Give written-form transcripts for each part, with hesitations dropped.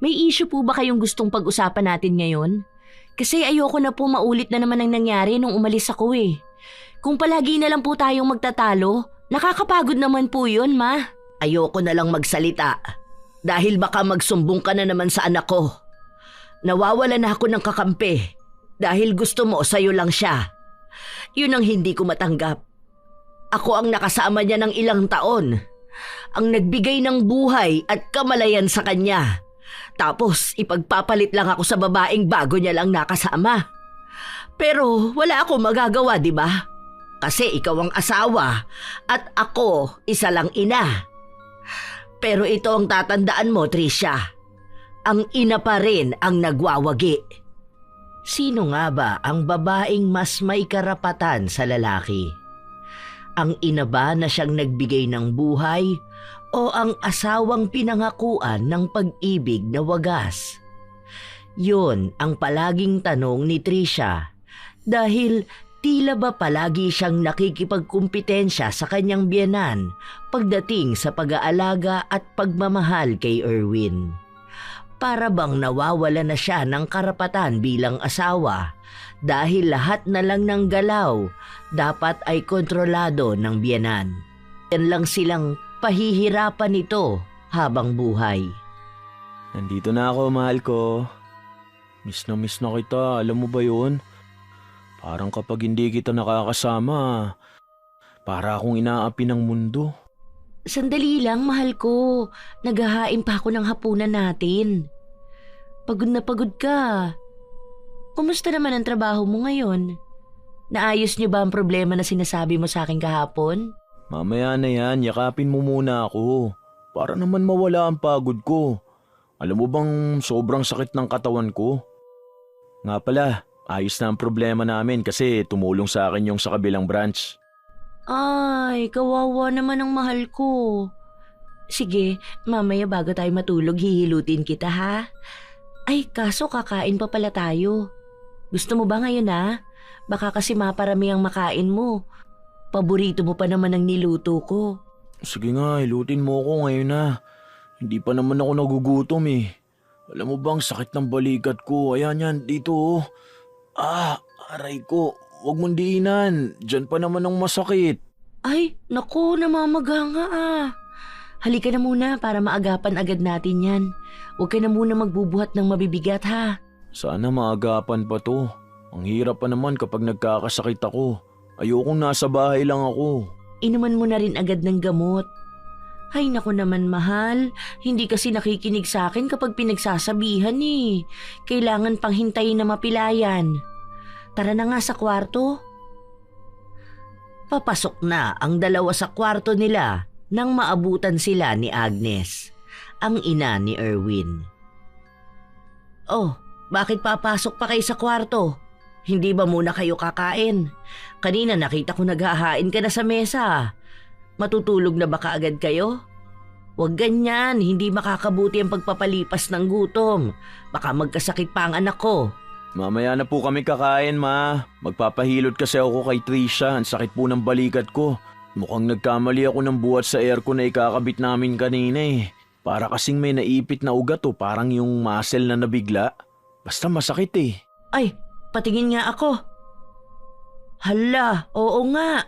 May issue po ba kayong gustong pag-usapan natin ngayon? Kasi ayoko na po maulit na naman ang nangyari nung umalis ako eh. Kung palagi na lang po tayong magtatalo, nakakapagod naman po yun, Ma. Ayoko na lang magsalita dahil baka magsumbong ka na naman sa anak ko. Nawawala na ako ng kakampi dahil gusto mo sa'yo lang siya. Yun ang hindi ko matanggap. Ako ang nakasama niya ng ilang taon, ang nagbigay ng buhay at kamalayan sa kanya. Tapos ipagpapalit lang ako sa babaeng bago niya lang nakasama. Pero wala akong magagawa, di ba? Kasi ikaw ang asawa at ako isa lang ina. Pero ito ang tatandaan mo, Tricia. Ang ina pa rin ang nagwawagi. Sino nga ba ang babaeng mas may karapatan sa lalaki? Ang ina ba na siyang nagbigay ng buhay o ang asawang pinangakuan ng pag-ibig na wagas? Yun ang palaging tanong ni Tricia dahil tila ba palagi siyang nakikipagkumpetensya sa kanyang biyenan pagdating sa pag-aalaga at pagmamahal kay Erwin. Para bang nawawala na siya ng karapatan bilang asawa dahil lahat na lang ng galaw dapat ay kontrolado ng biyenan. Yan lang silang pahihirapan nito habang buhay. Nandito na ako, mahal ko. Miss na kita, alam mo ba yun? Parang kapag hindi kita nakakasama, para akong inaapi ng mundo. Sandali lang, mahal ko. Naghahain pa ako ng hapunan natin. Pagod na pagod ka. Kumusta naman ang trabaho mo ngayon? Naayos niyo ba ang problema na sinasabi mo sa akin kahapon? Mamaya na yan, yakapin mo muna ako. Para naman mawala ang pagod ko. Alam mo bang sobrang sakit ng katawan ko? Nga pala, ayos na ang problema namin kasi tumulong sa akin yung sa kabilang branch. Ay, kawawa naman ang mahal ko. Sige, mamaya bago tayo matulog hihilutin kita ha. Ay, kaso kakain pa pala tayo. Gusto mo ba ngayon ha? Baka kasi maparami ang makain mo. Paborito mo pa naman ang niluto ko. Sige nga, hilutin mo ako ngayon na. Hindi pa naman ako nagugutom eh. Alam mo bang sakit ng balikat ko? Ayan yan, dito oh. Aray ko. Huwag mong diinan. Diyan pa naman ang masakit. Ay, naku, namamaga nga ah. Halika na muna para maagapan agad natin yan. Huwag ka na muna magbubuhat ng mabibigat ha. Sana maagapan pa to. Ang hirap pa naman kapag nagkakasakit ako. Ayokong nasa bahay lang ako. Inuman mo na rin agad ng gamot. Ay naku naman mahal, hindi kasi nakikinig sa akin kapag pinagsasabihan eh. Kailangan pang hintayin na mapilayan. Tara na nga sa kwarto. Papasok na ang dalawa sa kwarto nila nang maabutan sila ni Agnes, ang ina ni Erwin. Oh, bakit papasok pa kayo sa kwarto? Hindi ba muna kayo kakain? Kanina nakita ko naghahain ka na sa mesa. Matutulog na ba kaagad kayo? Huwag ganyan, hindi makakabuti ang pagpapalipas ng gutom. Baka magkasakit pa ang anak ko. Mamaya na po kami kakain, ma. Magpapahilot kasi ako kay Tricia. Ang sakit po ng balikat ko. Mukhang nagkamali ako ng buhat sa aircon na ikakabit namin kanina eh. Para kasing may naipit na ugat o parang yung muscle na nabigla. Basta masakit eh. Ay, patingin nga ako. Hala, oo nga.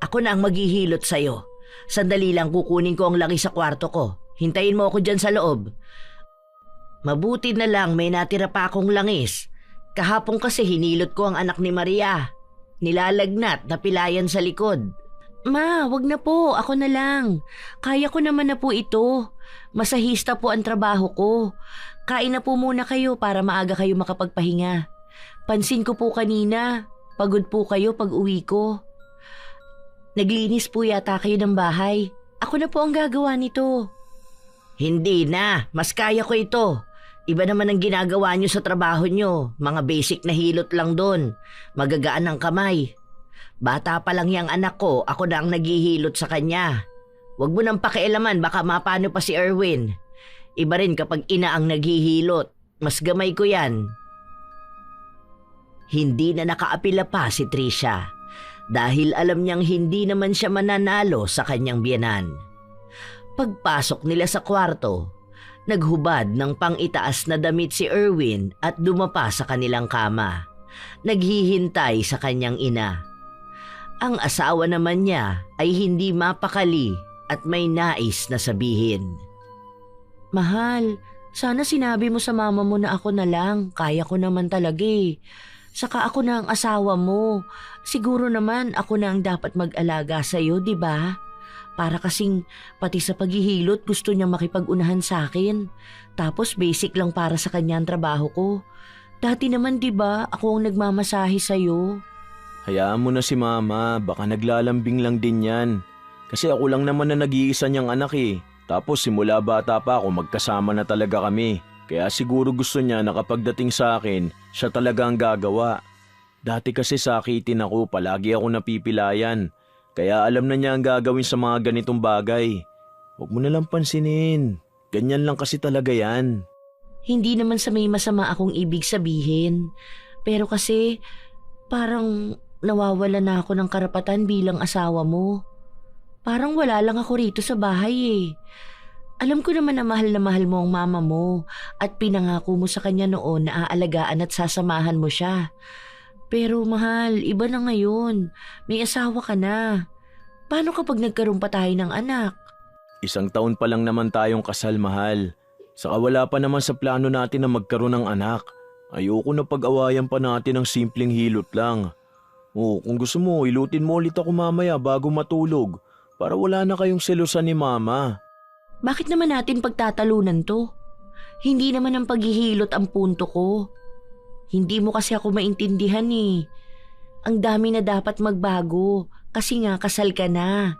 Ako na ang maghihilot sa'yo. Sandali lang kukunin ko ang langis sa kwarto ko. Hintayin mo ako dyan sa loob. Mabuti na lang may natira pa akong langis. Kahapon kasi hinilot ko ang anak ni Maria. Nilalagnat na pilayan sa likod. Ma, wag na po. Ako na lang. Kaya ko naman na po ito. Masahista po ang trabaho ko. Kain na po muna kayo para maaga kayo makapagpahinga. Pansin ko po kanina. Pagod po kayo pag uwi ko. Naglinis po yata kayo ng bahay. Ako na po ang gagawa nito. Hindi na. Mas kaya ko ito. Iba naman ang ginagawa nyo sa trabaho nyo. Mga basic na hilot lang doon. Magagaan ang kamay. Bata pa lang yang anak ko, ako na ang naghihilot sa kanya. Huwag mo nang pakialaman, baka mapano pa si Erwin. Iba rin kapag ina ang naghihilot. Mas gamay ko yan. Hindi na nakaapila pa si Tricia dahil alam niyang hindi naman siya mananalo sa kanyang biyenan. Pagpasok nila sa kwarto, Naghubad ng pang-itaas na damit si Erwin at dumapa sa kanilang kama. Naghihintay sa kanyang ina. Ang asawa naman niya ay hindi mapakali at may nais na sabihin. Mahal, sana sinabi mo sa mama mo na ako na lang. Kaya ko naman talaga eh. Saka ako na ang asawa mo. Siguro naman ako na ang dapat mag-alaga sa'yo, di ba? Para kasing pati sa paghihilot gusto niyang makipag-unahan sa akin. Tapos basic lang para sa kanya ang trabaho ko. Dati naman di ba ako ang nagmamasahe sa'yo? Hayaan mo na si mama, baka naglalambing lang din yan. Kasi ako lang naman na nag-iisa niyang anak eh. Tapos simula bata pa ako magkasama na talaga kami. Kaya siguro gusto niya na kapag dating sa akin, siya talaga ang gagawa. Dati kasi sakitin ako, palagi ako napipilayan. Kaya alam na niya ang gagawin sa mga ganitong bagay. Huwag mo na lang pansinin. Ganyan lang kasi talaga yan. Hindi naman sa may masama akong ibig sabihin. Pero kasi parang nawawala na ako ng karapatan bilang asawa mo. Parang wala lang ako rito sa bahay eh. Alam ko naman na mahal mo ang mama mo at pinangako mo sa kanya noon na aalagaan at sasamahan mo siya. Pero mahal, iba na ngayon. May asawa ka na. Paano kapag nagkaroon pa tayo ng anak? 1 taon pa lang naman tayong kasal, mahal. Saka wala pa naman sa plano natin na magkaroon ng anak. Ayoko na pag-awayan pa natin ng simpleng hilot lang. Kung gusto mo, ilutin mo ulit ako mamaya bago matulog. Para wala na kayong selosan ni mama. Bakit naman natin pagtatalunan to? Hindi naman ang paghihilot ang punto ko. Hindi mo kasi ako maintindihan eh. Ang dami na dapat magbago kasi nga kasal ka na.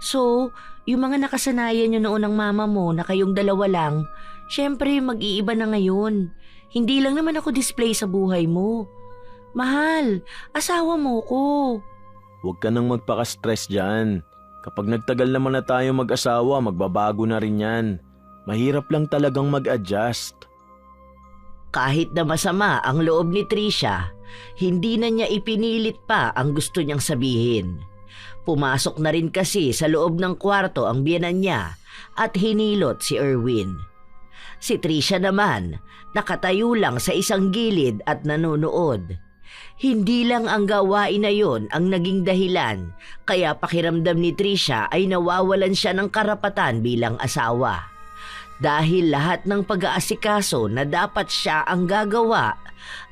So, yung mga nakasanayan nyo noon ng mama mo na kayong dalawa lang, syempre mag-iiba na ngayon. Hindi lang naman ako display sa buhay mo. Mahal, asawa mo ko. Huwag ka nang magpaka-stress dyan. Kapag nagtagal naman na tayo mag-asawa, magbabago na rin yan. Mahirap lang talagang mag-adjust. Kahit na masama ang loob ni Trisha, hindi na niya ipinilit pa ang gusto niyang sabihin. Pumasok na rin kasi sa loob ng kwarto ang biyenan niya at hinilot si Erwin. Si Trisha naman, nakatayo lang sa isang gilid at nanonood. Hindi lang ang gawain na yon ang naging dahilan, kaya pakiramdam ni Trisha ay nawawalan siya ng karapatan bilang asawa. Dahil lahat ng pag-aasikaso na dapat siya ang gagawa,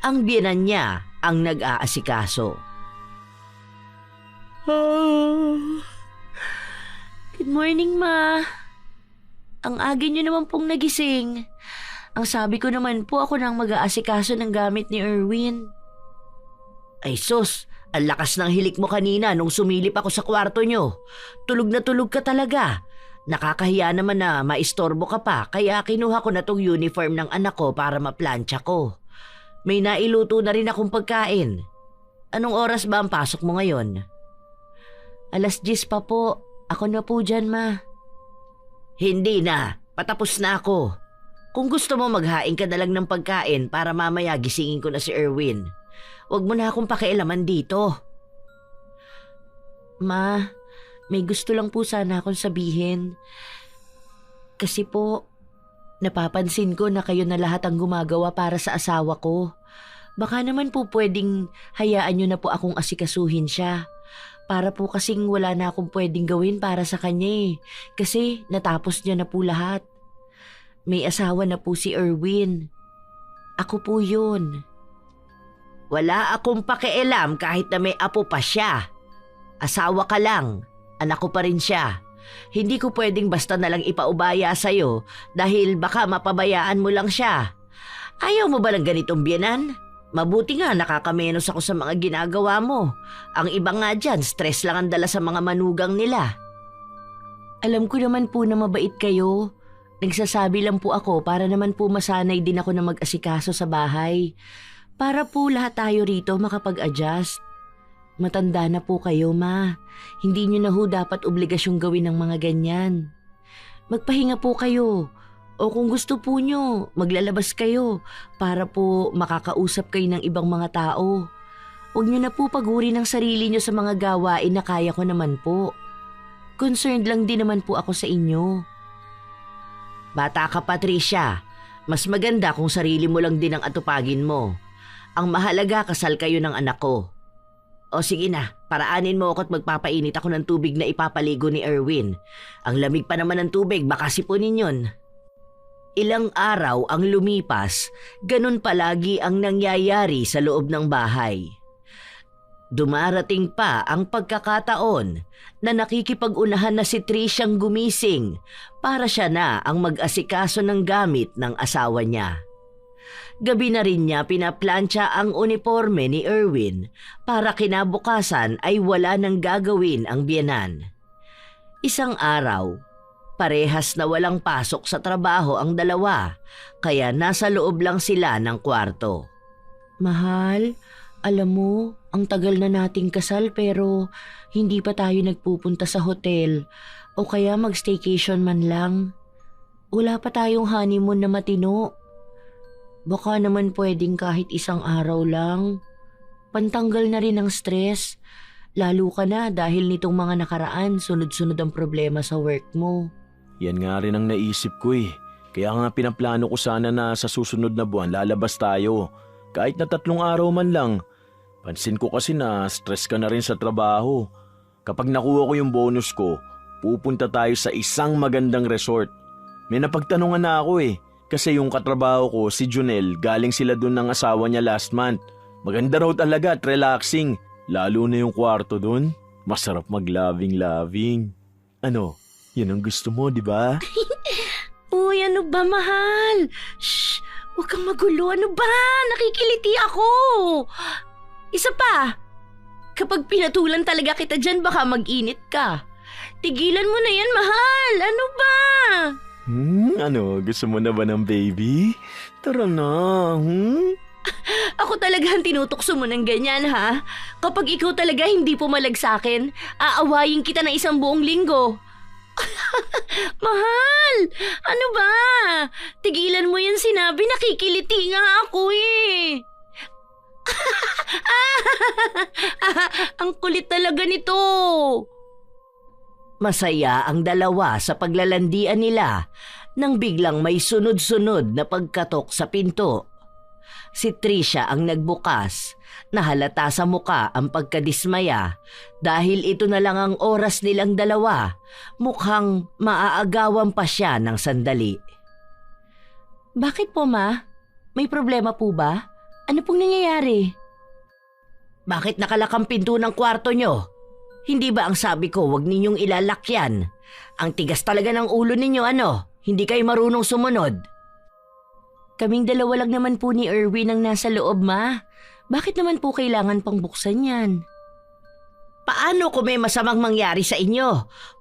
ang biyenan niya ang nag-aasikaso. Good morning, Ma. Ang aga niyo naman pong nagising. Ang sabi ko naman po ako nang mag-aasikaso ng gamit ni Erwin. Ay sus, ang lakas ng hilik mo kanina nung sumilip ako sa kwarto niyo. Tulog na tulog ka talaga. Nakakahiya naman na maistorbo ka pa kaya kinuha ko na tong uniform ng anak ko para maplantsa ko. May nailuto na rin akong pagkain. Anong oras ba ang pasok mo ngayon? 10:00 pa po. Ako na po dyan, Ma. Hindi na. Patapos na ako. Kung gusto mo maghain ka na lang ng pagkain para mamaya gisingin ko na si Erwin. Huwag mo na akong pakialaman dito. Ma, may gusto lang po sana akong sabihin. Kasi po, napapansin ko na kayo na lahat ang gumagawa para sa asawa ko. Baka naman po pwedeng hayaan nyo na po akong asikasuhin siya. Para po kasing wala na akong pwedeng gawin para sa kanya eh. Kasi natapos niya na po lahat. May asawa na po si Erwin. Ako po yun. Wala akong pakialam kahit na may apo pa siya. Asawa ka lang. Anak ko pa rin siya. Hindi ko pwedeng basta na lang ipaubaya sa'yo dahil baka mapabayaan mo lang siya. Ayaw mo ba ng ganitong biyenan? Mabuti nga nakakamenos ako sa mga ginagawa mo. Ang iba nga dyan, stress lang ang dala sa mga manugang nila. Alam ko naman po na mabait kayo. Nagsasabi lang po ako para naman po masanay din ako na mag-asikaso sa bahay. Para po lahat tayo rito makapag-adjust. Matanda na po kayo, Ma. Hindi nyo na ho dapat obligasyong gawin ng mga ganyan. Magpahinga po kayo. O kung gusto po nyo, maglalabas kayo para po makakausap kayo ng ibang mga tao. Huwag nyo na po paguri ng sarili nyo sa mga gawain na kaya ko naman po. Concerned lang din naman po ako sa inyo. Bata ka, Patricia. Mas maganda kung sarili mo lang din ang atupagin mo. Ang mahalaga, kasal kayo ng anak ko. O sige na, paraanin mo ako at magpapainit ako ng tubig na ipapaligo ni Erwin. Ang lamig pa naman ng tubig, baka sipunin yun. Ilang araw ang lumipas, ganun palagi ang nangyayari sa loob ng bahay. Dumarating pa ang pagkakataon na nakikipag-unahan na si Triciang gumising para siya na ang mag-asikaso ng gamit ng asawa niya. Gabi na rin niya pinaplantsa ang uniforme ni Erwin para kinabukasan ay wala nang gagawin ang biyenan. Isang araw, parehas na walang pasok sa trabaho ang dalawa, kaya nasa loob lang sila ng kwarto. Mahal, alam mo, ang tagal na nating kasal pero hindi pa tayo nagpupunta sa hotel o kaya mag-staycation man lang. Wala pa tayong honeymoon na matino. Baka naman pwedeng kahit isang araw lang. Pantanggal na rin ang stress. Lalo ka na dahil nitong mga nakaraan, sunod-sunod ang problema sa work mo. Yan nga rin ang naisip ko eh. Kaya nga pinaplano ko sana na sa susunod na buwan lalabas tayo. Kahit na 3 araw man lang. Pansin ko kasi na stress ka na rin sa trabaho. Kapag nakuha ko yung bonus ko, pupunta tayo sa isang magandang resort. May napagtanungan na ako eh. Kasi yung katrabaho ko, si Junel, galing sila dun ng asawa niya last month. Maganda raw talaga at relaxing. Lalo na yung kwarto dun. Masarap mag-loving-loving. Ano? Yun ang gusto mo, di ba? Uy, ano ba, mahal? Shh! Huwag kang magulo. Ano ba? Nakikiliti ako. Isa pa. Kapag pinatulan talaga kita dyan, baka mag-init ka. Tigilan mo na yan, mahal. Ano ba? Ano? Gusto mo na ba ng baby? Tara na, Ako talaga ang tinutokso mo ng ganyan, ha? Kapag ikaw talaga hindi pumalag sa akin, aawayin kita ng 1 buong linggo. Mahal! Ano ba? Tigilan mo yan sinabi, nakikiliti nga ako eh. Ang kulit talaga nito. Masaya ang dalawa sa paglalandian nila nang biglang may sunod-sunod na pagkatok sa pinto. Si Tricia ang nagbukas. Nahalata sa muka ang pagkadismaya dahil ito na lang ang oras nilang dalawa. Mukhang maaagawan pa siya ng sandali. Bakit po, ma? May problema po ba? Ano pong nangyayari? Bakit nakalakang pinto ng kwarto nyo? Hindi ba ang sabi ko wag ninyong ilalakyan? Ang tigas talaga ng ulo ninyo, ano? Hindi kayo marunong sumunod. Kaming dalawa lang naman po ni Erwin ang nasa loob, ma. Bakit naman po kailangan pang buksan yan? Paano kung may masamang mangyari sa inyo?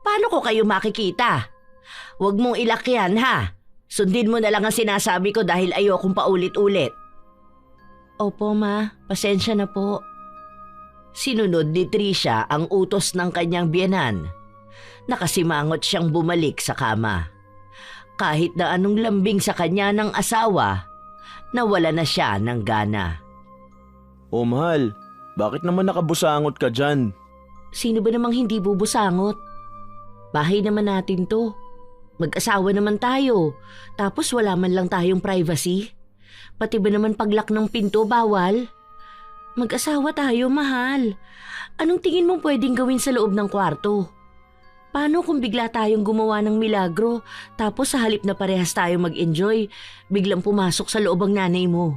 Paano ko kayo makikita? Huwag mong ilakyan, ha? Sundin mo na lang ang sinasabi ko dahil ayokong paulit-ulit. Opo, ma. Pasensya na po. Sinunod ni Tricia ang utos ng kanyang biyenan. Nakasimangot siyang bumalik sa kama. Kahit na anong lambing sa kanya ng asawa, nawala na siya ng gana. O mahal, bakit naman nakabusangot ka dyan? Sino ba namang hindi bubusangot? Bahay naman natin to. Mag-asawa naman tayo. Tapos wala man lang tayong privacy. Pati ba naman paglock ng pinto bawal? Mag-asawa tayo, mahal. Anong tingin mong pwedeng gawin sa loob ng kwarto? Paano kung bigla tayong gumawa ng milagro tapos sa halip na parehas tayo mag-enjoy, biglang pumasok sa loob ang nanay mo?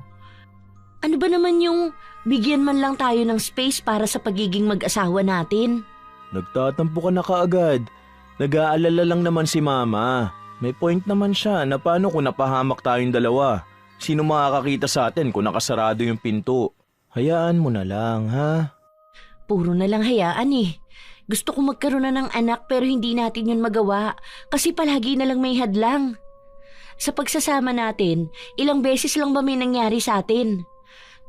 Ano ba naman yung bigyan man lang tayo ng space para sa pagiging mag-asawa natin? Nagtatampo ka na kaagad. Nag-aalala lang naman si mama. May point naman siya na paano kung napahamak tayong dalawa. Sino makakakita sa atin kung nakasarado yung pinto? Hayaan mo na lang, ha? Puro na lang hayaan eh. Gusto ko magkaroon na ng anak pero hindi natin yun magawa kasi palagi na lang may hadlang. Sa pagsasama natin, ilang beses lang ba may nangyari sa atin?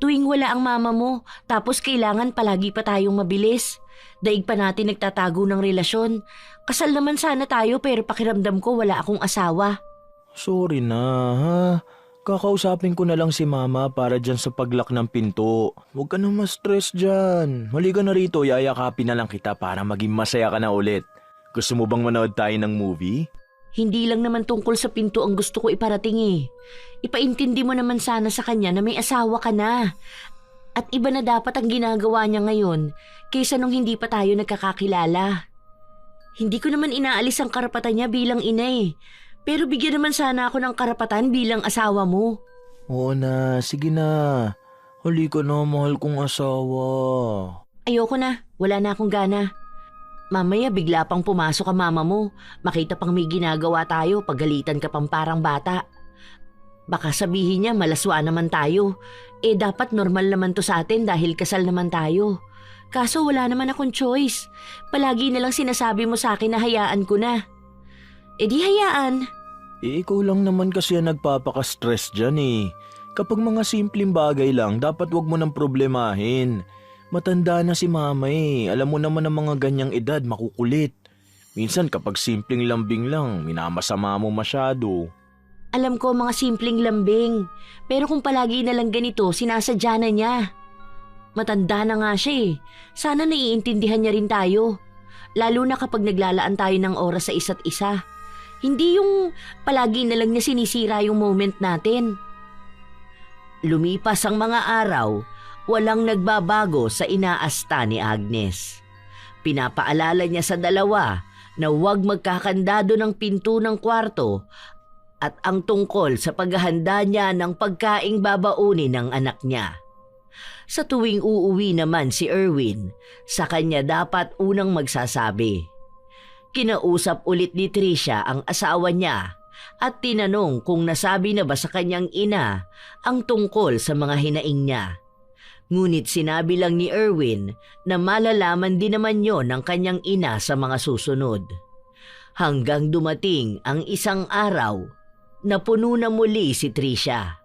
Tuwing wala ang mama mo, tapos kailangan palagi pa tayong mabilis. Daig pa natin nagtatago ng relasyon. Kasal naman sana tayo pero pakiramdam ko wala akong asawa. Sorry na, ha? Kakausapin ko na lang si mama para dyan sa paglock ng pinto. Huwag ka na ma-stress dyan. Halika na rito, yayakapin na lang kita para maging masaya ka na ulit. Gusto mo bang manood tayo ng movie? Hindi lang naman tungkol sa pinto ang gusto ko iparating eh. Ipaintindi mo naman sana sa kanya na may asawa ka na. At iba na dapat ang ginagawa niya ngayon kaysa nung hindi pa tayo nagkakakilala. Hindi ko naman inaalis ang karapatan niya bilang ina eh. Pero bigyan naman sana ako ng karapatan bilang asawa mo. Oo na, sige na. Huli ka na, mahal kong asawa. Ayoko na, wala na akong gana. Mamaya bigla pang pumasok ang mama mo. Makita pang may ginagawa tayo, pagalitan ka pang parang bata. Baka sabihin niya malaswa naman tayo. Dapat normal naman to sa atin dahil kasal naman tayo. Kaso wala naman akong choice. Palagi na lang sinasabi mo sa akin na hayaan ko na. Di hayaan. Ikaw lang naman kasi ang nagpapaka-stress dyan eh. Kapag mga simpleng bagay lang, dapat wag mo nang problemahin. Matanda na si mama eh. Alam mo naman ang mga ganyang edad, makukulit. Minsan kapag simpleng lambing lang, minamasama mo masyado. Alam ko mga simpleng lambing. Pero kung palagi na lang ganito, sinasadya na niya. Matanda na nga siya eh. Sana naiintindihan niya rin tayo. Lalo na kapag naglalaan tayo ng oras sa isa't isa. Hindi yung palagi na lang niya sinisira yung moment natin. Lumipas ang mga araw, walang nagbabago sa inaasta ni Agnes. Pinapaalala niya sa dalawa na huwag magkakandado ng pinto ng kwarto at ang tungkol sa paghahanda niya ng pagkaing babaunin ng anak niya. Sa tuwing uuwi naman si Erwin, sa kanya dapat unang magsasabi. Kinausap ulit ni Tricia ang asawa niya at tinanong kung nasabi na ba sa kanyang ina ang tungkol sa mga hinaing niya. Ngunit sinabi lang ni Erwin na malalaman din naman yon ng kanyang ina sa mga susunod. Hanggang dumating ang isang araw na puno na muli si Tricia.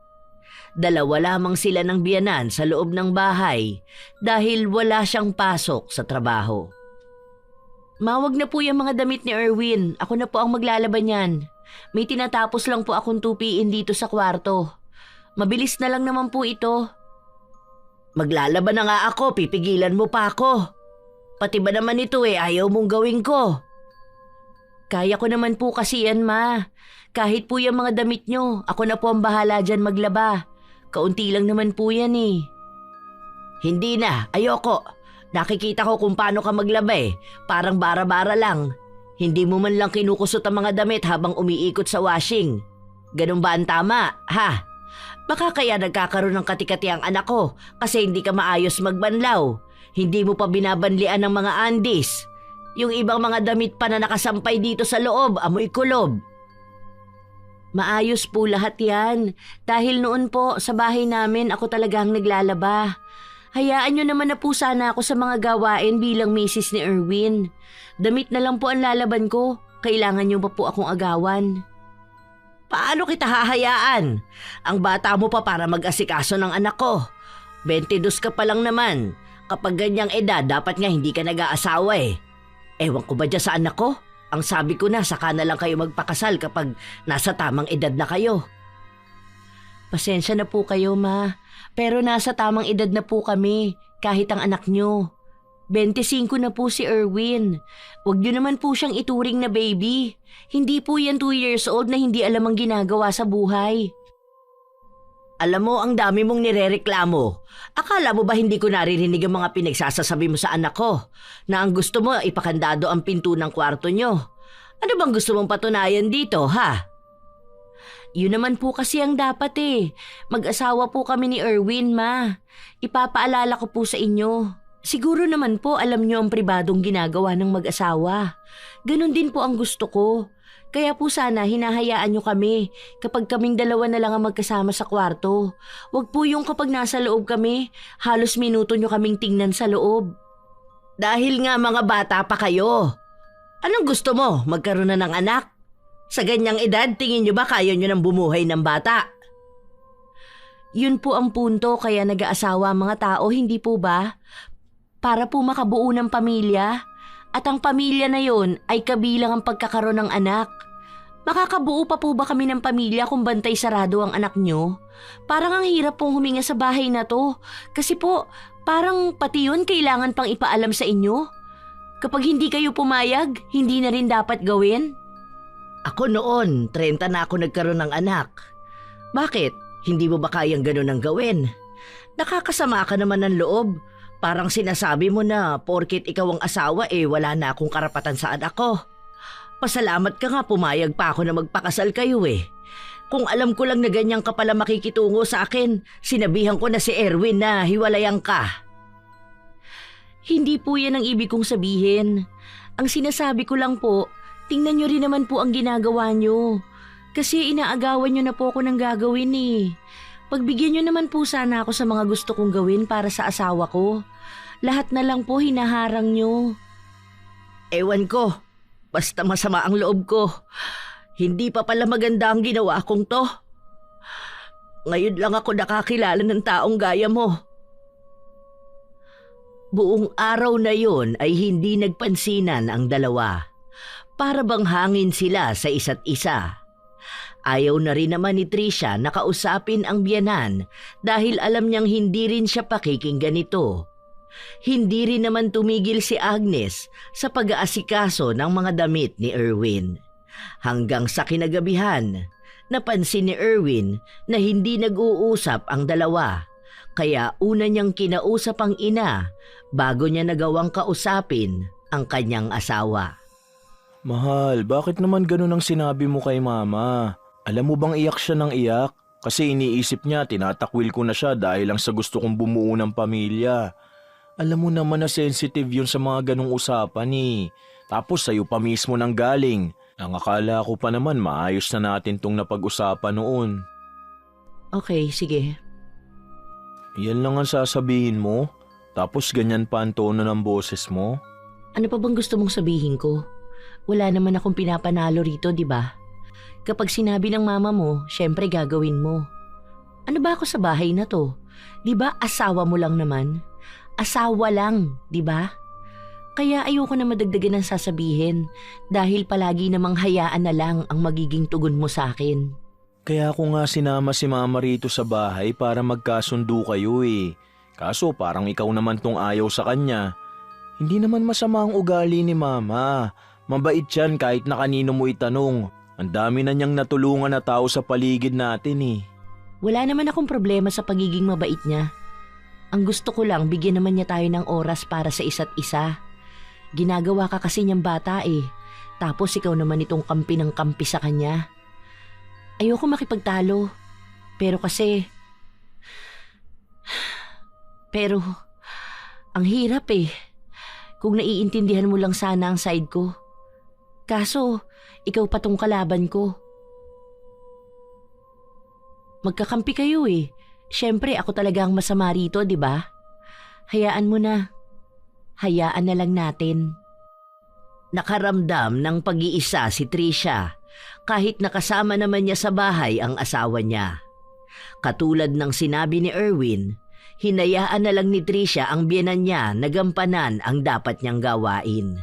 Dalawa lamang sila ng biyanan sa loob ng bahay dahil wala siyang pasok sa trabaho. Mawag na po yung mga damit ni Erwin. Ako na po ang maglalaban yan. May tinatapos lang po akong tupiin dito sa kwarto. Mabilis na lang naman po ito. Maglalaban na nga ako, pipigilan mo pa ako. Pati ba naman ito ayaw mong gawin ko? Kaya ko naman po kasi yan, ma. Kahit po yung mga damit nyo, ako na po ang bahala dyan maglaba. Kaunti lang naman po yan eh. Hindi na, ayoko. Nakikita ko kung paano ka maglaba eh. Parang bara-bara lang. Hindi mo man lang kinukusot ang mga damit habang umiikot sa washing. Ganun ba ang tama, ha? Baka kaya nagkakaroon ng katikati ang anak ko kasi hindi ka maayos magbanlaw. Hindi mo pa binabanlian ng mga andis. Yung ibang mga damit pa na nakasampay dito sa loob, amoy kulob. Maayos po lahat yan. Dahil noon po sa bahay namin ako talagang naglalaba. Hayaan nyo naman na po sana ako sa mga gawain bilang misis ni Erwin. Damit na lang po ang lalaban ko. Kailangan nyo ba po akong agawan? Paano kita hahayaan? Ang bata mo pa para mag-asikaso ng anak ko. 22 ka pa lang naman. Kapag ganyang edad, dapat nga hindi ka nag-aasawa eh. Ewan ko ba dyan sa anak ko? Ang sabi ko na, saka na lang kayo magpakasal kapag nasa tamang edad na kayo. Pasensya na po kayo, ma. Pero nasa tamang edad na po kami, kahit ang anak nyo. 25 na po si Erwin. Huwag nyo naman po siyang ituring na baby. Hindi po yan 2 years old na hindi alam ang ginagawa sa buhay. Alam mo, ang dami mong nirereklamo. Akala mo ba hindi ko naririnig ang mga pinagsasasabi mo sa anak ko? Na ang gusto mo, ipakandado ang pinto ng kwarto nyo. Ano bang gusto mong patunayan dito, ha? Yun naman po kasi ang dapat eh. Mag-asawa po kami ni Erwin, ma. Ipapaalala ko po sa inyo. Siguro naman po alam nyo ang pribadong ginagawa ng mag-asawa. Ganon din po ang gusto ko. Kaya po sana hinahayaan nyo kami kapag kaming dalawa na lang ang magkasama sa kwarto. Huwag po yung kapag nasa loob kami, halos minuto nyo kaming tingnan sa loob. Dahil nga mga bata pa kayo. Anong gusto mo? Magkaroon na ng anak? Sa ganyang edad, tingin nyo ba kaya nyo nang bumuhay ng bata? Yun po ang punto kaya nag-aasawa ang mga tao, hindi po ba? Para po makabuo ng pamilya. At ang pamilya na yon ay kabilang ang pagkakaroon ng anak. Makakabuo pa po ba kami ng pamilya kung bantay sarado ang anak nyo? Parang ang hirap pong huminga sa bahay na to. Kasi po, parang pati yun kailangan pang ipaalam sa inyo. Kapag hindi kayo pumayag, hindi na rin dapat gawin. Ako noon, 30 na ako nagkaroon ng anak. Bakit? Hindi mo ba kayang ganun ang gawin? Nakakasama ka naman ng loob. Parang sinasabi mo na porkit ikaw ang asawa wala na akong karapatan sa anak ko. Pasalamat ka nga pumayag pa ako na magpakasal kayo Kung alam ko lang na ganyan ka pala makikitungo sa akin, sinabihan ko na si Erwin na hiwalayan ka. Hindi po yan ang ibig kong sabihin. Ang sinasabi ko lang po, tingnan nyo rin naman po ang ginagawa nyo. Kasi inaagawan nyo na po ako ng gagawin Pagbigyan nyo naman po sana ako sa mga gusto kong gawin para sa asawa ko. Lahat na lang po hinaharang nyo. Ewan ko, basta masama ang loob ko. Hindi pa pala maganda ang ginawa kong to. Ngayon lang ako nakakilala ng taong gaya mo. Buong araw na yon ay hindi nagpansinan ang dalawa. Para bang hangin sila sa isa't isa. Ayaw na rin naman ni Trisha na kausapin ang biyenan dahil alam niyang hindi rin siya pakikinggan nito. Hindi rin naman tumigil si Agnes sa pag-aasikaso ng mga damit ni Erwin. Hanggang sa kinagabihan, napansin ni Erwin na hindi nag-uusap ang dalawa. Kaya una niyang kinausap ang ina bago niya nagawang kausapin ang kanyang asawa. Mahal, bakit naman ganun ang sinabi mo kay mama? Alam mo bang iyak siya ng iyak? Kasi iniisip niya tinatakwil ko na siya dahil lang sa gusto kong bumuo ng pamilya. Alam mo naman na sensitive yun sa mga ganong usapan Tapos sa'yo pa mismo nang galing. Ang akala ko pa naman maayos na natin tong napag-usapan noon. Okay, sige. Yan lang ang sasabihin mo? Tapos ganyan pa ang tono ng boses mo? Ano pa bang gusto mong sabihin ko? Wala naman akong pinapanalo rito, di ba? Kapag sinabi ng mama mo, syempre gagawin mo. Ano ba ako sa bahay na to? Di ba asawa mo lang naman? Asawa lang, di ba? Kaya ayoko na madagdagan ng sasabihin dahil palagi namang hayaan na lang ang magiging tugon mo sa akin. Kaya ako nga sinama si mama rito sa bahay para magkasundo kayo Kaso parang ikaw naman tong ayaw sa kanya. Hindi naman masama ang ugali ni mama. Mabait yan kahit na kanino mo itanong. Ang dami na niyang natulungan na tao sa paligid natin Wala naman akong problema sa pagiging mabait niya. Ang gusto ko lang bigyan naman niya tayo ng oras para sa isa't isa. Ginagawa ka kasi niyang bata Tapos ikaw naman itong kampi ng kampi sa kanya. Ayoko makipagtalo. Pero ang hirap Kung naiintindihan mo lang sana ang side ko. Kaso, ikaw pa tong kalaban ko. Magkakampi kayo Siyempre ako talaga ang masama rito, di ba? Hayaan mo na. Hayaan na lang natin. Nakaramdam ng pag-iisa si Trisha kahit nakasama naman niya sa bahay ang asawa niya. Katulad ng sinabi ni Erwin, hinayaan na lang ni Trisha ang biyenan niya na gampanan ang dapat niyang gawain.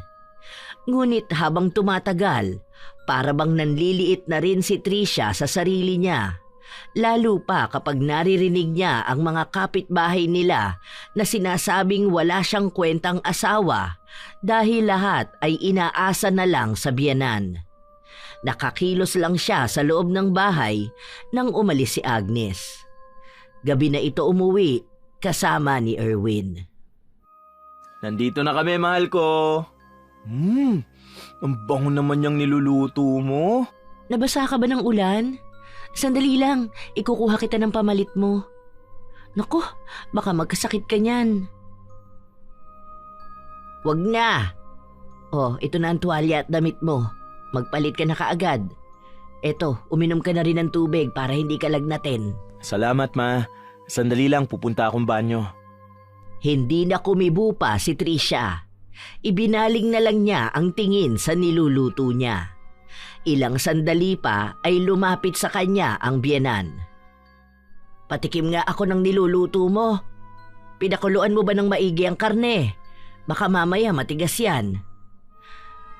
Ngunit habang tumatagal, para bang nanliliit na rin si Trisha sa sarili niya. Lalo pa kapag naririnig niya ang mga kapitbahay nila na sinasabing wala siyang kwentang asawa dahil lahat ay inaasa na lang sa biyenan. Nakakilos lang siya sa loob ng bahay nang umalis si Agnes. Gabi na ito umuwi kasama ni Erwin. Nandito na kami, mahal ko. Ang bango naman niyang niluluto mo. Nabasa ka ba ng ulan? Sandali lang, ikukuha kita ng pamalit mo. Naku, baka magkasakit ka niyan. Wag na. Ito na ang tuwalya at damit mo. Magpalit ka na kaagad. Eto, uminom ka na rin ng tubig para hindi ka lagnatin. Salamat, ma. Sandali lang, pupunta akong banyo. Hindi na kumibo pa si Trisha. Ibinaling na lang niya ang tingin sa niluluto niya. Ilang sandali pa ay lumapit sa kanya ang biyenan. Patikim nga ako ng niluluto mo. Pinakuluan mo ba ng maigi ang karne? Baka mamaya matigas yan.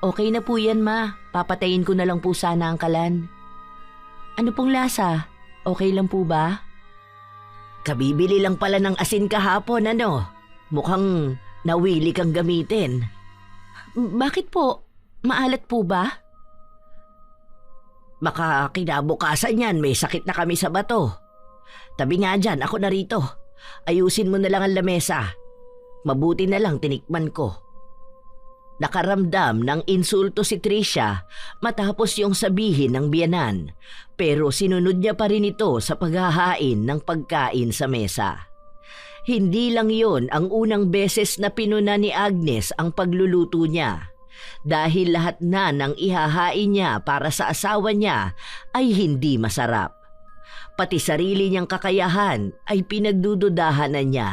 Okay na po yan, ma. Papatayin ko na lang po sana ang kalan. Ano pong lasa? Okay lang po ba? Kabibili lang pala ng asin kahapon, ano? Mukhang nawili kang gamitin. Bakit po? Maalat po ba? Baka kinabukasan yan, may sakit na kami sa bato. Tabi nga dyan, ako na rito. Ayusin mo na lang ang lamesa. Mabuti na lang tinikman ko. Nakaramdam ng insulto si Tricia matapos yung sabihin ng biyanan, pero sinunod niya pa rin ito sa paghahain ng pagkain sa mesa. Hindi lang yon ang unang beses na pinuna ni Agnes ang pagluluto niya, dahil lahat na ng ihahain niya para sa asawa niya ay hindi masarap. Pati sarili niyang kakayahan ay pinagdududahan na niya.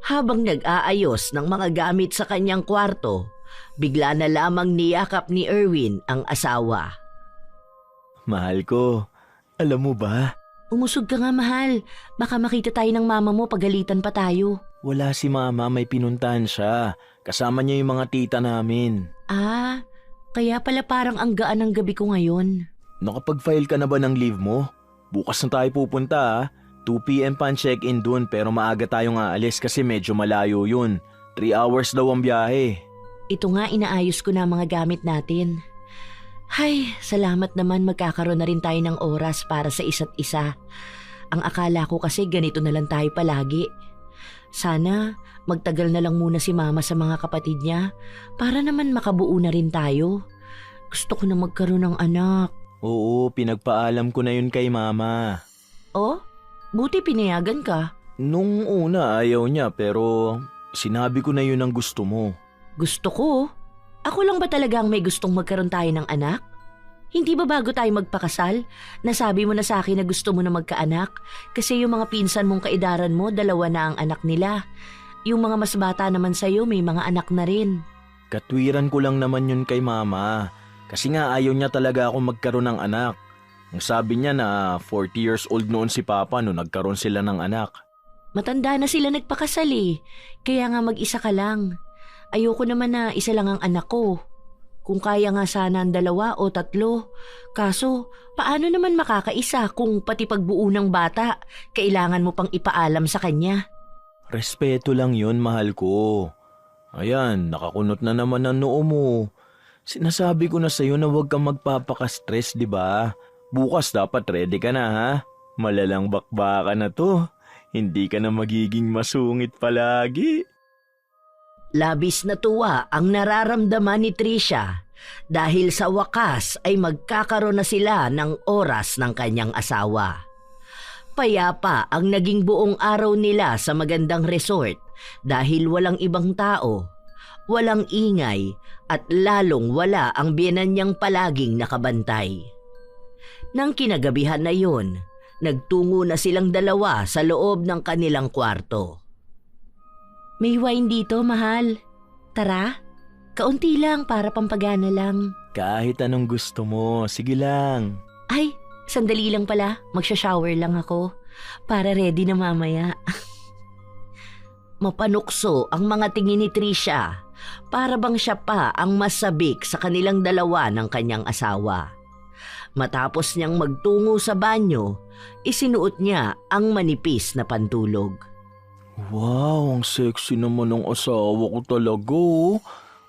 Habang nag-aayos ng mga gamit sa kanyang kwarto, bigla na lamang niyakap ni Erwin ang asawa. Mahal ko, alam mo ba? Umusog ka nga, mahal. Baka makita tayo ng mama mo, pagalitan pa tayo. Wala si mama, may pinuntahan siya. Kasama niya yung mga tita namin. Ah, kaya pala parang ang gaan ng gabi ko ngayon. Nakapag-file ka na ba ng leave mo? Bukas na tayo pupunta ha. 2 p.m. pa ang check-in dun pero maaga tayong aalis kasi medyo malayo yun. 3 hours daw ang biyahe. Ito nga, inaayos ko na ang mga gamit natin. Hay, salamat naman magkakaroon na rin tayo ng oras para sa isa't isa. Ang akala ko kasi ganito na lang tayo palagi. Sana magtagal na lang muna si mama sa mga kapatid niya para naman makabuo na rin tayo. Gusto ko na magkaroon ng anak. Oo, pinagpaalam ko na yun kay mama. Oh? Buti pinayagan ka. Nung una ayaw niya pero sinabi ko na yun ang gusto mo. Gusto ko? Ako lang ba talaga ang may gustong magkaroon tayo ng anak? Hindi ba bago tayo magpakasal, nasabi mo na sa akin na gusto mo na magkaanak? Kasi yung mga pinsan mong kaedaran mo, 2 na ang anak nila. Yung mga mas bata naman sa'yo, may mga anak na rin. Katwiran ko lang naman yun kay mama. Kasi nga ayaw niya talaga ako magkaroon ng anak. Ang sabi niya na 40 years old noon si Papa nung nagkaroon sila ng anak. Matanda na sila nagpakasal eh. Kaya nga mag-isa ka lang. Ayoko naman na isa lang ang anak ko. Kung kaya nga sana ang 2 o 3. Kaso, paano naman makakaisa kung pati pagbuo ng bata, kailangan mo pang ipaalam sa kanya? Respeto lang yun, mahal ko. Ayan, nakakunot na naman ang noo mo. Sinasabi ko na sa'yo na huwag kang magpapaka-stress, di ba? Bukas dapat ready ka na ha? Malalang bakbaka na to. Hindi ka na magiging masungit palagi. Labis na tuwa ang nararamdaman ni Tricia dahil sa wakas ay magkakaroon na sila ng oras ng kanyang asawa. Payapa ang naging buong araw nila sa magandang resort dahil walang ibang tao, walang ingay at lalong wala ang biyenan niyang palaging nakabantay. Nang kinagabihan na yun, nagtungo na silang 2 sa loob ng kanilang kwarto. May wine dito, mahal. Tara, kaunti lang para pampagana lang. Kahit anong gusto mo, sige lang. Ay, sandali lang pala. Magsha-shower lang ako para ready na mamaya. Mapanukso ang mga tingin ni Tricia para bang siya pa ang masabik sa kanilang 2 ng kanyang asawa. Matapos niyang magtungo sa banyo, isinuot niya ang manipis na pantulog. Wow, ang sexy naman ng asawa ko talaga oh.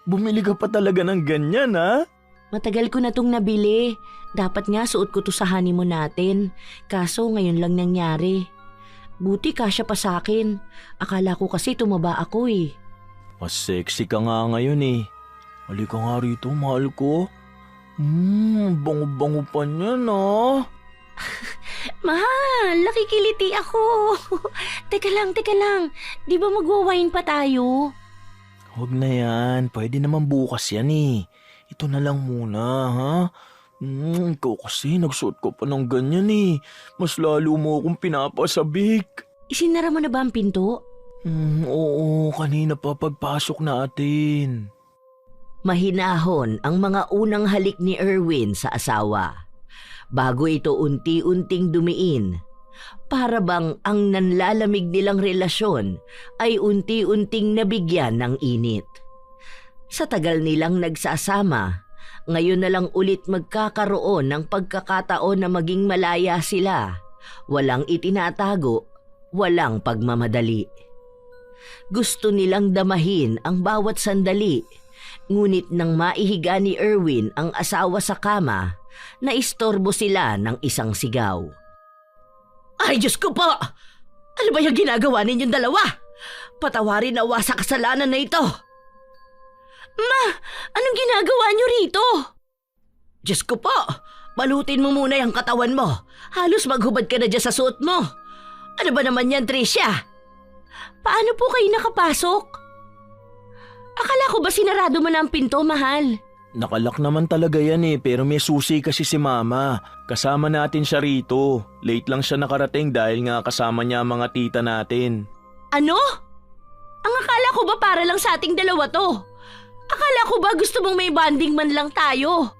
Bumili ka pa talaga ng ganyan ha? Matagal ko na tong nabili. Dapat nga suot ko to sa honeymoon natin. Kaso ngayon lang nangyari. Buti kasya pa sa akin. Akala ko kasi tumaba ako eh. Mas sexy ka nga ngayon eh. Halika nga rito, mahal ko. Bango-bango pa niyan ah. Mahal, nakikiliti ako. Teka lang. Di ba magwa-wine pa tayo? Huwag na yan, pwede naman bukas yan eh. Ito na lang muna ha. Ikaw kasi nagsuot ko pa ng ganyan eh. Mas lalo mo akong pinapasabik. Isinara mo na ba ang pinto? Oo, kanina pa pagpasok natin. Mahinahon ang mga unang halik ni Erwin sa asawa. Bago ito unti-unting dumiin, para bang ang nanlalamig nilang relasyon ay unti-unting nabigyan ng init. Sa tagal nilang nagsasama, ngayon na lang ulit magkakaroon ng pagkakataon na maging malaya sila. Walang itinatago, walang pagmamadali. Gusto nilang damahin ang bawat sandali, Ngunit nang maihiga ni Erwin ang asawa sa kama, naistorbo sila ng isang sigaw. Ay, Diyos ko po! Ano ba yung ginagawa ninyong dalawa? Patawarin nawa sa kasalanan na ito. Ma, anong ginagawa niyo rito? Diyos ko po, balutin mo muna yung katawan mo. Halos maghubad ka na dyan sa suot mo. Ano ba naman yan, Tricia? Paano po kayo nakapasok? Akala ko ba sinarado mo na ang pinto, mahal? Nakalak naman talaga yan pero may susi kasi si Mama. Kasama natin siya rito. Late lang siya nakarating dahil nga kasama niya ang mga tita natin. Ano? Ang akala ko ba para lang sa ating dalawa to? Akala ko ba gusto mong may bonding man lang tayo?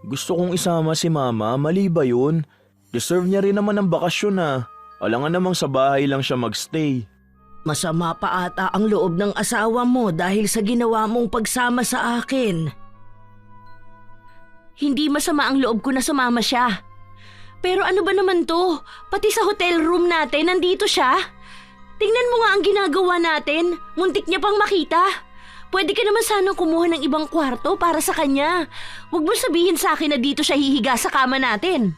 Gusto kong isama si Mama, mali ba yun? Deserve niya rin naman ng bakasyon Alangan namang sa bahay lang siya magstay. Masama pa ata ang loob ng asawa mo dahil sa ginawa mong pagsama sa akin. Hindi masama ang loob ko na sumama siya. Pero ano ba naman to? Pati sa hotel room natin, nandito siya. Tingnan mo nga ang ginagawa natin. Muntik niya pang makita. Pwede ka naman sanang kumuha ng ibang kwarto para sa kanya. Huwag mo sabihin sa akin na dito siya hihiga sa kama natin.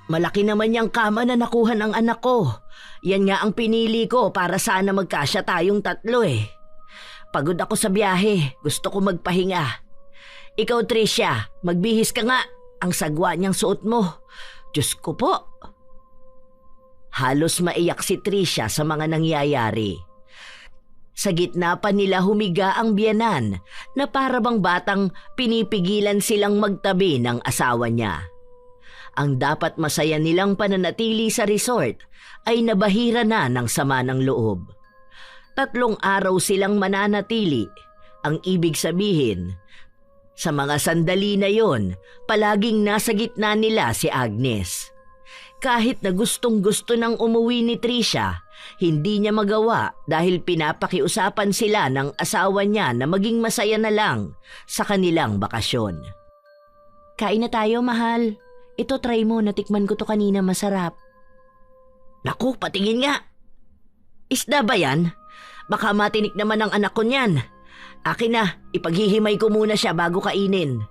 Malaki naman yung kama na nakuha ng anak ko. Yan nga ang pinili ko para sana magkasya tayong tatlo Pagod ako sa biyahe. Gusto ko magpahinga. Ikaw, Tricia, magbihis ka nga. Ang sagwa niyang suot mo. Diyos ko po. Halos maiyak si Tricia sa mga nangyayari. Sa gitna pa nila humiga ang biyenan na para bang batang pinipigilan silang magtabi ng asawa niya. Ang dapat masaya nilang pananatili sa resort ay nabahira na ng sama ng loob. 3 araw silang mananatili. Ang ibig sabihin, sa mga sandali na yon, palaging nasa gitna nila si Agnes. Kahit na gustong-gusto ng umuwi ni Tricia, hindi niya magawa dahil pinapakiusapan sila ng asawa niya na maging masaya na lang sa kanilang bakasyon. Kain na tayo, mahal. Ito, try mo. Natikman ko to kanina, masarap. Naku, patingin nga. Isda ba yan? Baka matinik naman ang anak ko niyan. Akin na, ipaghihimay ko muna siya bago kainin.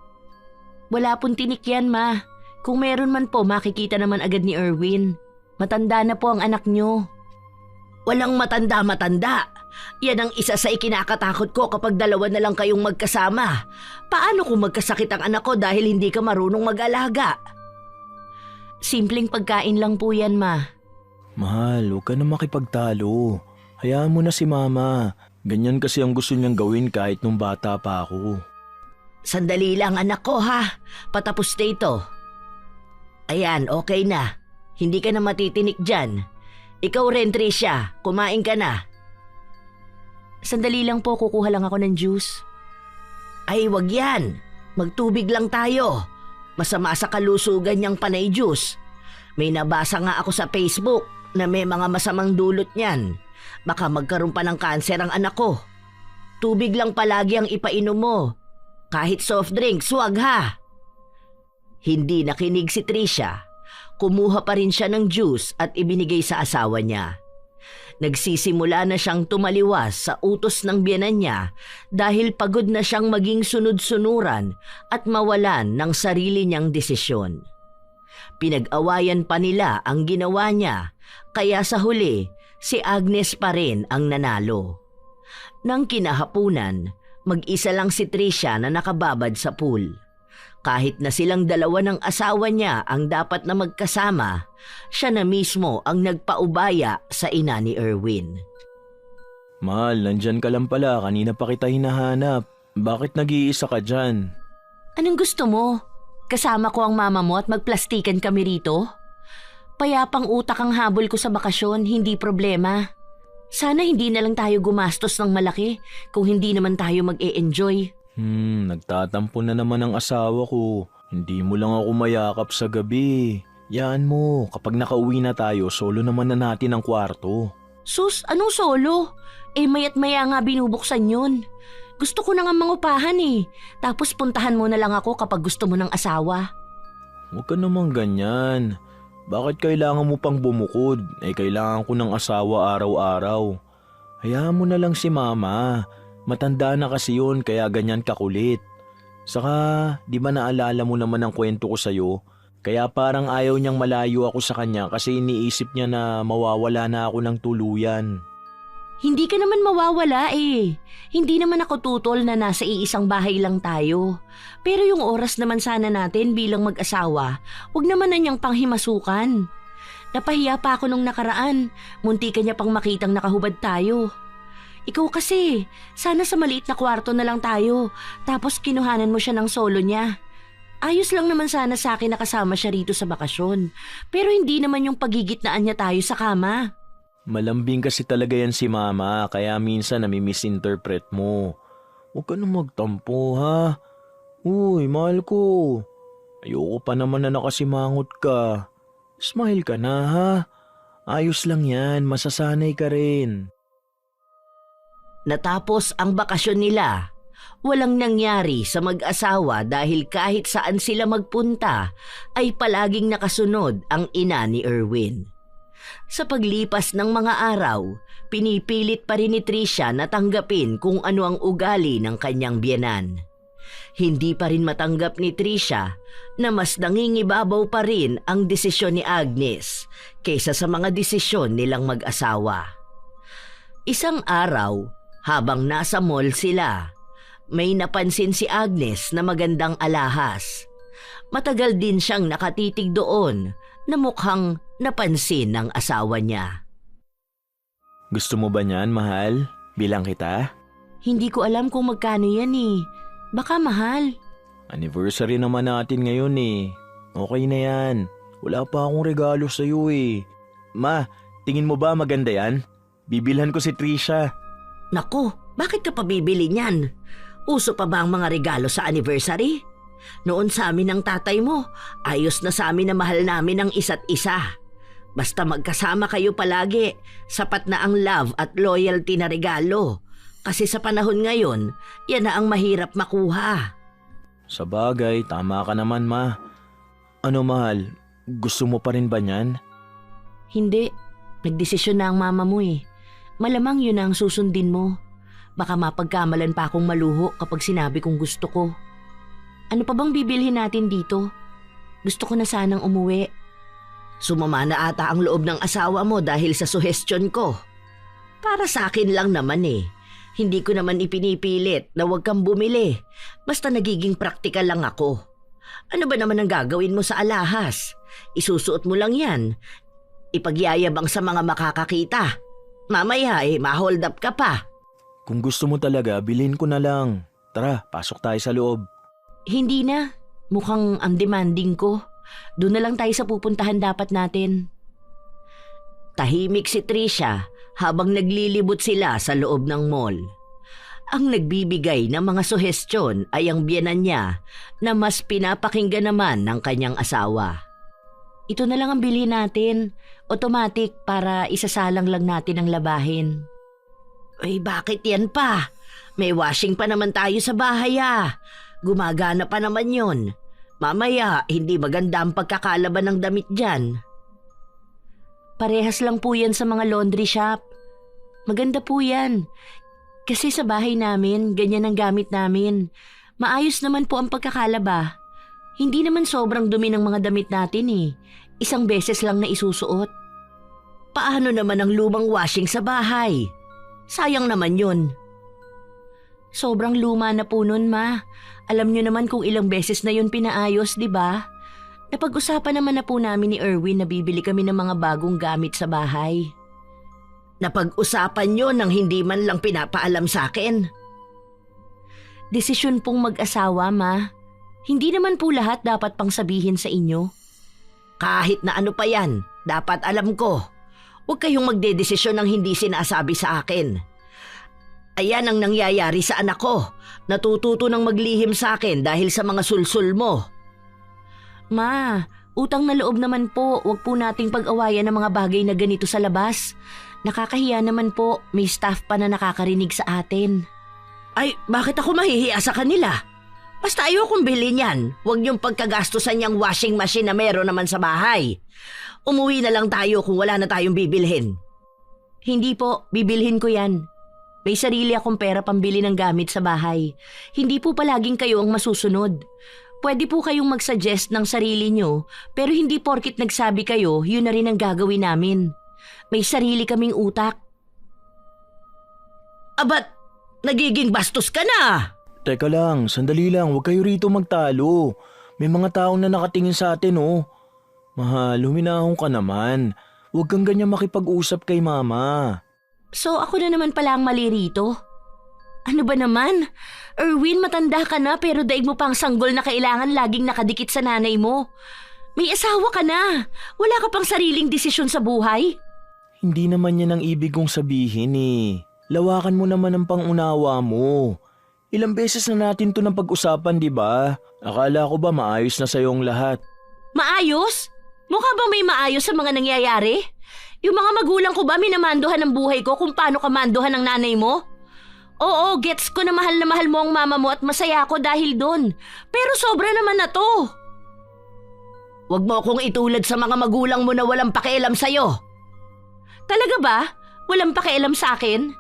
Wala pong tinik yan, ma. Kung meron man po, makikita naman agad ni Erwin. Matanda na po ang anak niyo. Walang matanda-matanda. Yan ang isa sa ikinakatakot ko kapag dalawa na lang kayong magkasama. Paano kung magkasakit ang anak ko dahil hindi ka marunong mag-alaga? Simpleng pagkain lang po yan, ma. Mahal, huwag ka na makipagtalo. Hayaan mo na si Mama. Ganyan kasi ang gusto niyang gawin kahit nung bata pa ako. Sandali lang anak ko ha. Patapos na ito. Ayan, okay na. Hindi ka na matitinik dyan. Ikaw rin, Tricia. Kumain ka na. Sandali lang po, kukuha lang ako ng juice. Ay, wag yan. Magtubig lang tayo. Masama sa kalusugan niyang panay juice. May nabasa nga ako sa Facebook na may mga masamang dulot niyan. Baka magkaroon pa ng kanser ang anak ko. Tubig lang palagi ang ipainom mo. Kahit soft drinks, wag ha. Hindi nakinig si Tricia. Kumuha pa rin siya ng juice at ibinigay sa asawa niya. Nagsisimula na siyang tumaliwas sa utos ng biyenan niya dahil pagod na siyang maging sunod-sunuran at mawalan ng sarili niyang desisyon. Pinag-awayan pa nila ang ginawa niya, kaya sa huli, si Agnes pa rin ang nanalo. Nang kinahapunan, mag-isa lang si Tricia na nakababad sa pool. Kahit na silang dalawa ng asawa niya ang dapat na magkasama, siya na mismo ang nagpaubaya sa ina ni Erwin. Mahal, nandyan ka lang pala. Kanina pa kita hinahanap. Bakit nag-iisa ka dyan? Anong gusto mo? Kasama ko ang mama mo at magplastikan kami rito? Payapang utak ang habol ko sa bakasyon, hindi problema. Sana hindi na lang tayo gumastos ng malaki kung hindi naman tayo mag-e-enjoy. Nagtatampo na naman ang asawa ko. Hindi mo lang ako mayakap sa gabi. Yan mo, kapag nakauwi na tayo, solo naman na natin ang kwarto. Sus, anong solo? Maya't maya nga binubuksan yun. Gusto ko na nga mangupahan Tapos puntahan mo na lang ako kapag gusto mo ng asawa. Huwag ka namang ganyan. Bakit kailangan mo pang bumukod? Kailangan ko ng asawa araw-araw. Hayaan mo na lang si Mama. Matanda na kasi yun kaya ganyan kakulit. Saka, di ba naalala mo naman ang kwento ko sa'yo? Kaya parang ayaw niyang malayo ako sa kanya kasi iniisip niya na mawawala na ako ng tuluyan. Hindi ka naman mawawala eh. Hindi naman ako tutol na nasa iisang bahay lang tayo. Pero yung oras naman sana natin bilang mag-asawa, wag naman na niyang panghimasukan. Napahiya pa ako nung nakaraan. Munti ka niya pang makitang nakahubad tayo. Ikaw kasi, sana sa maliit na kwarto na lang tayo. Tapos kinuhanan mo siya ng solo niya. Ayos lang naman sana sa akin na kasama siya rito sa bakasyon. Pero hindi naman yung pagigitnaan niya tayo sa kama. Malambing kasi talaga yan si Mama kaya minsan nami-misinterpret mo. Huwag ka na magtampo ha. Uy, mahal ko. Ayoko pa naman na nakasimangot ka. Smile ka na ha. Ayos lang yan, masasanay ka rin. Natapos ang bakasyon nila. Walang nangyari sa mag-asawa dahil kahit saan sila magpunta ay palaging nakasunod ang ina ni Erwin. Sa paglipas ng mga araw, pinipilit pa rin ni Tricia na tanggapin kung ano ang ugali ng kanyang biyenan. Hindi pa rin matanggap ni Tricia na mas nangingibabaw pa rin ang desisyon ni Agnes kaysa sa mga desisyon nilang mag-asawa. Isang araw, habang nasa mall sila, may napansin si Agnes na magandang alahas. Matagal din siyang nakatitig doon na mukhang napansin ng asawa niya. Gusto mo ba niyan, mahal? Bilang kita? Hindi ko alam kung magkano yan eh. Baka mahal. Anniversary naman natin ngayon eh. Okay na yan. Wala pa akong regalo sa'yo eh. Ma, tingin mo ba maganda yan? Bibilhan ko si Tricia. Naku, bakit ka pa bibili niyan? Uso pa ba ang mga regalo sa anniversary? Noon sa amin ng tatay mo, ayos na sa amin na mahal namin ang isa't isa. Basta magkasama kayo palagi, sapat na ang love at loyalty na regalo. Kasi sa panahon ngayon, yan na ang mahirap makuha. Sa bagay, tama ka naman ma. Ano mahal, gusto mo pa rin ba niyan? Hindi. Nagdesisyon na ang mama mo eh. Malamang yun ang susundin mo. Baka mapagkamalan pa akong maluho kapag sinabi kong gusto ko. Ano pa bang bibilhin natin dito? Gusto ko na sanang umuwi. Sumama na ata ang loob ng asawa mo dahil sa suhestyon ko. Para sa akin lang naman eh. Hindi ko naman ipinipilit na huwag kang bumili. Basta nagiging praktikal lang ako. Ano ba naman ang gagawin mo sa alahas? Isusuot mo lang yan. Ipagyayabang sa mga makakakita. Mamaya ma-hold up ka pa. Kung gusto mo talaga, bilhin ko na lang. Tara, pasok tayo sa loob. Hindi na. Mukhang ang demanding ko. Doon na lang tayo sa pupuntahan dapat natin. Tahimik si Tricia habang naglilibot sila sa loob ng mall. Ang nagbibigay ng mga suhestyon ay ang biyenan niya na mas pinapakinggan naman ng kanyang asawa. Ito na lang ang bilhin natin. Automatic para isasalang lang natin ang labahin. Ay, bakit yan pa? May washing pa naman tayo sa bahay ah. Gumagana pa naman yon. Mamaya, hindi maganda ang pagkakalaban ng damit dyan. Parehas lang po yan sa mga laundry shop. Maganda po yan. Kasi sa bahay namin, ganyan ang gamit namin. Maayos naman po ang pagkakalaba. Hindi naman sobrang dumi ng mga damit natin eh. Isang beses lang na isusuot. Paano naman ang lumang washing sa bahay? Sayang naman yun. Sobrang luma na po nun, ma. Alam nyo naman kung ilang beses na yun pinaayos, di ba? Napag-usapan naman na po namin ni Erwin na bibili kami ng mga bagong gamit sa bahay. Napag-usapan nyo nang hindi man lang pinapaalam sa akin. Desisyon pong mag-asawa, ma. Hindi naman po lahat dapat pang sabihin sa inyo. Kahit na ano pa yan, dapat alam ko. Huwag kayong magdedesisyon ng hindi sinasabi sa akin. Ayan ang nangyayari sa anak ko. Natututo ng maglihim sa akin dahil sa mga sulsul mo. Ma, utang na loob naman po. Huwag po nating pag-awayan ng mga bagay na ganito sa labas. Nakakahiya naman po. May staff pa na nakakarinig sa atin. Ay, bakit ako mahihiya sa kanila? Basta ayokong bilhin yan. Huwag niyong pagkagastusan niyang washing machine na meron naman sa bahay. Umuwi na lang tayo kung wala na tayong bibilhin. Hindi po, bibilhin ko yan. May sarili akong pera pambili ng gamit sa bahay. Hindi po palaging kayo ang masusunod. Pwede po kayong mag-suggest ng sarili nyo, pero hindi porkit nagsabi kayo, yun na rin ang gagawin namin. May sarili kaming utak. Abat, nagiging bastos ka na. Teka lang, sandali lang, huwag kayo rito magtalo. May mga taong na nakatingin sa atin oh. Mahal, huminahon ka naman. Huwag kang ganyan makipag-usap kay mama. So ako na naman pala ang mali rito? Ano ba naman? Erwin, matanda ka na pero daig mo pang sanggol na kailangan laging nakadikit sa nanay mo. May asawa ka na. Wala ka pang sariling desisyon sa buhay. Hindi naman yan ang ibig kong sabihin eh. Lawakan mo naman ang pangunawa mo. Ilang beses na natin to ng pag-usapan, di ba? Akala ko ba maayos na sa'yo ang lahat? Maayos? Mukha bang may maayos sa mga nangyayari? Yung mga magulang ko ba minamandohan ng buhay ko kung paano ka mandohan ng nanay mo? Oo, gets ko na mahal mo ang mama mo at masaya ako dahil doon. Pero sobra naman na to. Huwag mo akong itulad sa mga magulang mo na walang pakialam sa'yo. Talaga ba? Walang pakialam sa akin?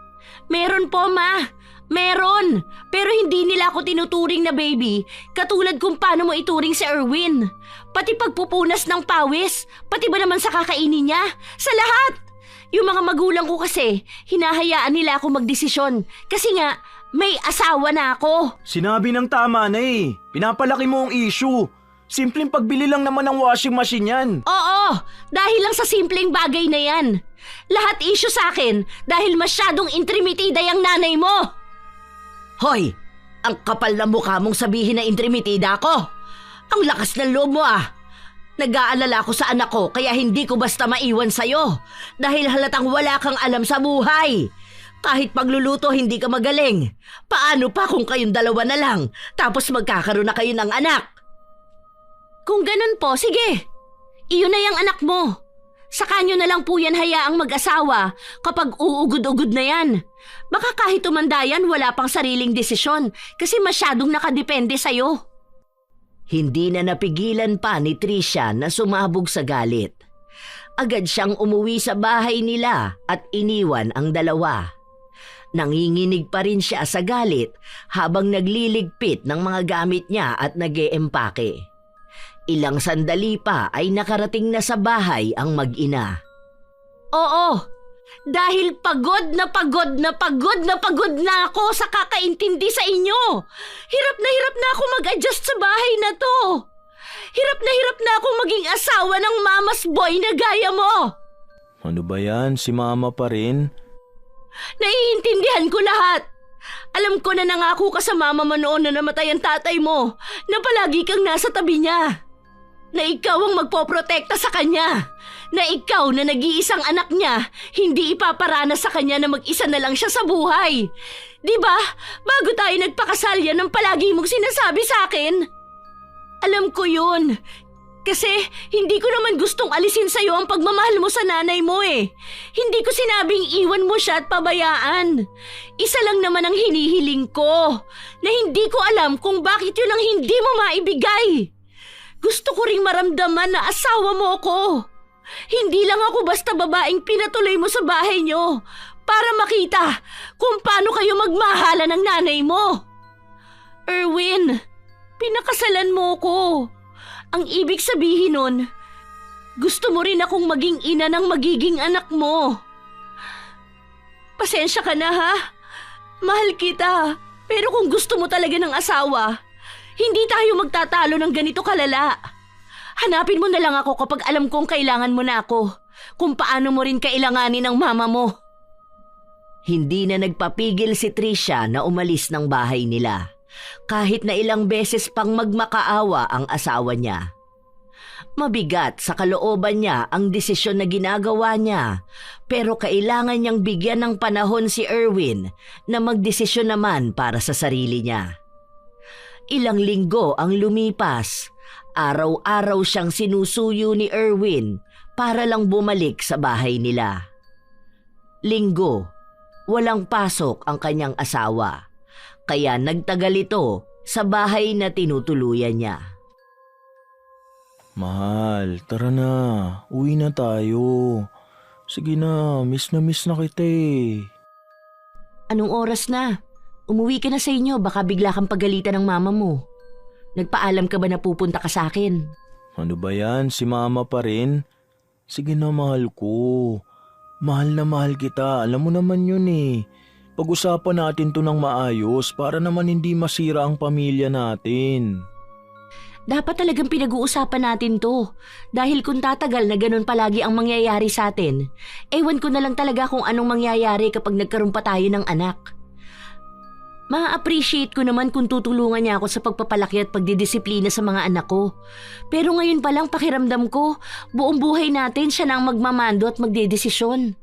Meron po, ma. Meron. Pero hindi nila ako tinuturing na baby, katulad kung paano mo ituring si Erwin. Pati pagpupunas ng pawis, pati ba naman sa kakainin niya? Sa lahat! Yung mga magulang ko kasi, hinahayaan nila ako magdesisyon. Kasi nga, may asawa na ako. Sinabi ng tama na eh. Pinapalaki mo ang issue. Simpleng pagbili lang naman ng washing machine yan. Oo, dahil lang sa simpleng bagay na yan. Lahat issue sa akin dahil masyadong intrimitida yung nanay mo. Hoy, ang kapal na mukha mong sabihin na intrimitida ako. Ang lakas ng loob mo ah. Nag-aalala ko sa anak ko kaya hindi ko basta maiwan sa'yo. Dahil halatang wala kang alam sa buhay. Kahit pagluluto hindi ka magaling. Paano pa kung kayong dalawa na lang tapos magkakaroon na kayo ng anak? Kung ganun po, sige. Iyon na yung anak mo. Sa kanyo na lang po yan hayaang mag-asawa kapag uugod-ugod na yan. Baka kahit tumanda yan, wala pang sariling desisyon kasi masyadong nakadepende sa'yo. Hindi na napigilan pa ni Tricia na sumabog sa galit. Agad siyang umuwi sa bahay nila at iniwan ang dalawa. Nanginginig pa rin siya sa galit habang nagliligpit ng mga gamit niya at nag-eempake. Ilang sandali pa ay nakarating na sa bahay ang mag-ina. Oo, dahil pagod na ako sa kakaintindi sa inyo. Hirap na ako mag-adjust sa bahay na to. Hirap na ako maging asawa ng mama's boy na gaya mo. Ano ba yan? Si mama pa rin? Naiintindihan ko lahat. Alam ko na nangako ka sa mama mo noon na namatay ang tatay mo, na palagi kang nasa tabi niya. Na ikaw ang magpoprotekta sa kanya. Na ikaw na nag-iisang anak niya, hindi ipaparana sa kanya na mag-isa na lang siya sa buhay. Diba? Bago tayo nagpakasal yan ang palagi mong sinasabi sa akin. Alam ko yun. Kasi hindi ko naman gustong alisin sa'yo ang pagmamahal mo sa nanay mo eh. Hindi ko sinabing iwan mo siya at pabayaan. Isa lang naman ang hinihiling ko, na hindi ko alam kung bakit yun ang hindi mo maibigay. Gusto ko ring maramdaman na asawa mo ko. Hindi lang ako basta babaeng pinatuloy mo sa bahay niyo para makita kung paano kayo magmahala ng nanay mo. Erwin, pinakasalan mo ko. Ang ibig sabihin nun, gusto mo rin akong maging ina ng magiging anak mo. Pasensya ka na ha. Mahal kita. Pero kung gusto mo talaga ng asawa, hindi tayo magtatalo ng ganito kalala. Hanapin mo na lang ako kapag alam kong kailangan mo na ako. Kung paano mo rin kailanganin ng mama mo. Hindi na nagpapigil si Tricia na umalis ng bahay nila. Kahit na ilang beses pang magmakaawa ang asawa niya. Mabigat sa kalooban niya ang desisyon na ginagawa niya, pero kailangan niyang bigyan ng panahon si Erwin na magdesisyon naman para sa sarili niya. Ilang linggo ang lumipas. Araw-araw siyang sinusuyo ni Erwin para lang bumalik sa bahay nila. Linggo, walang pasok ang kanyang asawa. Kaya nagtagal ito sa bahay na tinutuluyan niya. Mahal, tara na. Uwi na tayo. Sige na miss na kita eh. Anong oras na? Umuwi ka na sa inyo, baka bigla kang pagalitan ng mama mo. Nagpaalam ka ba na pupunta ka sa akin? Ano ba yan? Si mama pa rin? Sige na, mahal ko. Mahal na mahal kita. Alam mo naman yun eh. Pag-usapan natin to ng maayos para naman hindi masira ang pamilya natin. Dapat talagang pinag-uusapan natin to. Dahil kung tatagal na ganun palagi ang mangyayari sa atin, ewan ko na lang talaga kung anong mangyayari kapag nagkaroon pa tayo ng anak. Ma-appreciate ko naman kung tutulungan niya ako sa pagpapalaki at pagdidisiplina sa mga anak ko. Pero ngayon pa lang pakiramdam ko, buong buhay natin siya na ang magmamando at magdedesisyon.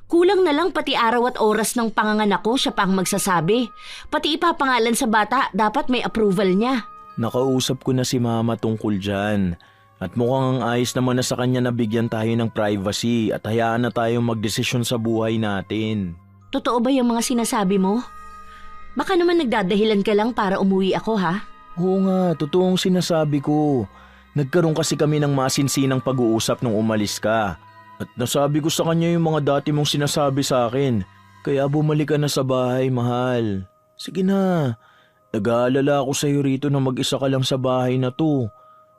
Kulang na lang pati araw at oras ng panganganak ko siya pa ang magsasabi. Pati ipapangalan sa bata, dapat may approval niya. Nakausap ko na si mama tungkol dyan. At mukhang ang ayos naman na sa kanya na bigyan tayo ng privacy at hayaan na tayong magdesisyon sa buhay natin. Totoo ba yung mga sinasabi mo? Baka naman nagdadahilan ka lang para umuwi ako, ha? Oo nga, totoong sinasabi ko. Nagkaroon kasi kami ng masinsinang pag-uusap nung umalis ka. At nasabi ko sa kanya yung mga dati mong sinasabi sa akin. Kaya bumalik ka na sa bahay, mahal. Sige na. Nag-aalala ako sa'yo rito na mag-isa ka lang sa bahay na to.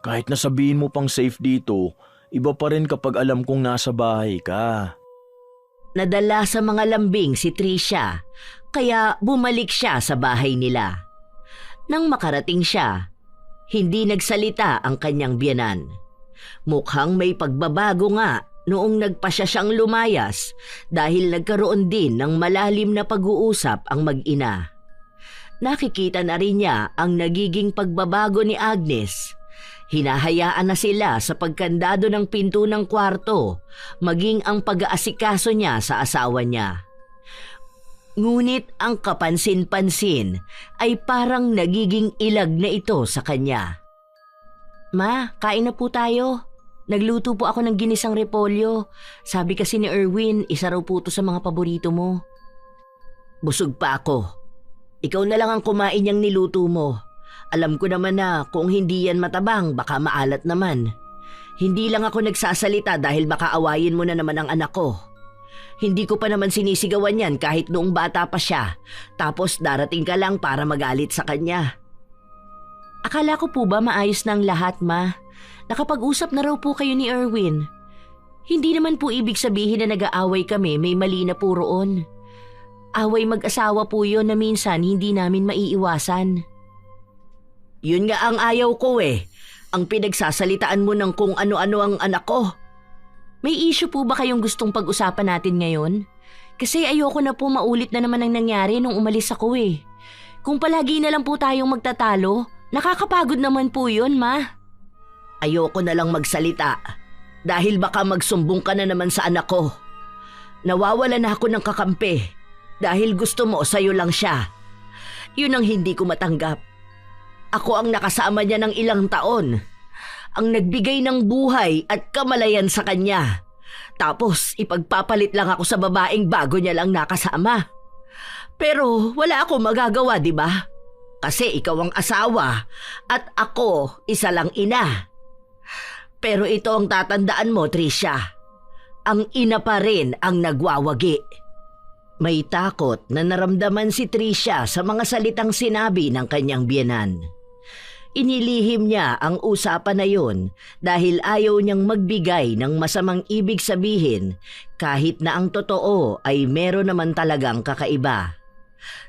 Kahit nasabihin mo pang safe dito, iba pa rin kapag alam kong nasa bahay ka. Nadala sa mga lambing si Trisha, kaya bumalik siya sa bahay nila. Nang makarating siya, hindi nagsalita ang kanyang biyenan. Mukhang may pagbabago nga noong nagpasya siyang lumayas dahil nagkaroon din ng malalim na pag-uusap ang mag-ina. Nakikita na rin niya ang nagiging pagbabago ni Agnes. Hinahayaan na sila sa pagkandado ng pinto ng kwarto, maging ang pag-aasikaso niya sa asawa niya. Ngunit ang kapansin-pansin ay parang nagiging ilag na ito sa kanya. Ma, kain na po tayo. Nagluto po ako ng ginisang repolyo. Sabi kasi ni Erwin, isa raw po ito sa mga paborito mo. Busog pa ako. Ikaw na lang ang kumain niyang niluto mo. Alam ko naman na kung hindi yan matabang, baka maalat naman. Hindi lang ako nagsasalita dahil baka awayin mo na naman ang anak ko. Hindi ko pa naman sinisigawan yan kahit noong bata pa siya. Tapos darating ka lang para magalit sa kanya. Akala ko po ba maayos na ang lahat, ma? Nakapag-usap na raw po kayo ni Erwin. Hindi naman po ibig sabihin na nag-aaway kami, may mali na po roon. Away mag-asawa po yun na minsan hindi namin maiiwasan. Yun nga ang ayaw ko eh. Ang pinagsasalitaan mo ng kung ano-ano ang anak ko. May issue po ba kayong gustong pag-usapan natin ngayon? Kasi ayoko na po maulit na naman ang nangyari nung umalis ako eh. Kung palagi na lang po tayong magtatalo, nakakapagod naman po yun, ma. Ayoko na lang magsalita dahil baka magsumbong ka na naman sa anak ko. Nawawala na ako ng kakampi dahil gusto mo sa'yo lang siya. Yun ang hindi ko matanggap. Ako ang nakasama niya ng ilang taon. Ang nagbigay ng buhay at kamalayan sa kanya. Tapos ipagpapalit lang ako sa babaeng bago niya lang nakasama. Pero wala akong magagawa, di ba? Kasi ikaw ang asawa at ako isa lang ina. Pero ito ang tatandaan mo, Trisha. Ang ina pa rin ang nagwawagi. May takot na naramdaman si Trisha sa mga salitang sinabi ng kanyang biyenan. Inilihim niya ang usapan na yun dahil ayaw niyang magbigay ng masamang ibig sabihin kahit na ang totoo ay meron naman talagang kakaiba.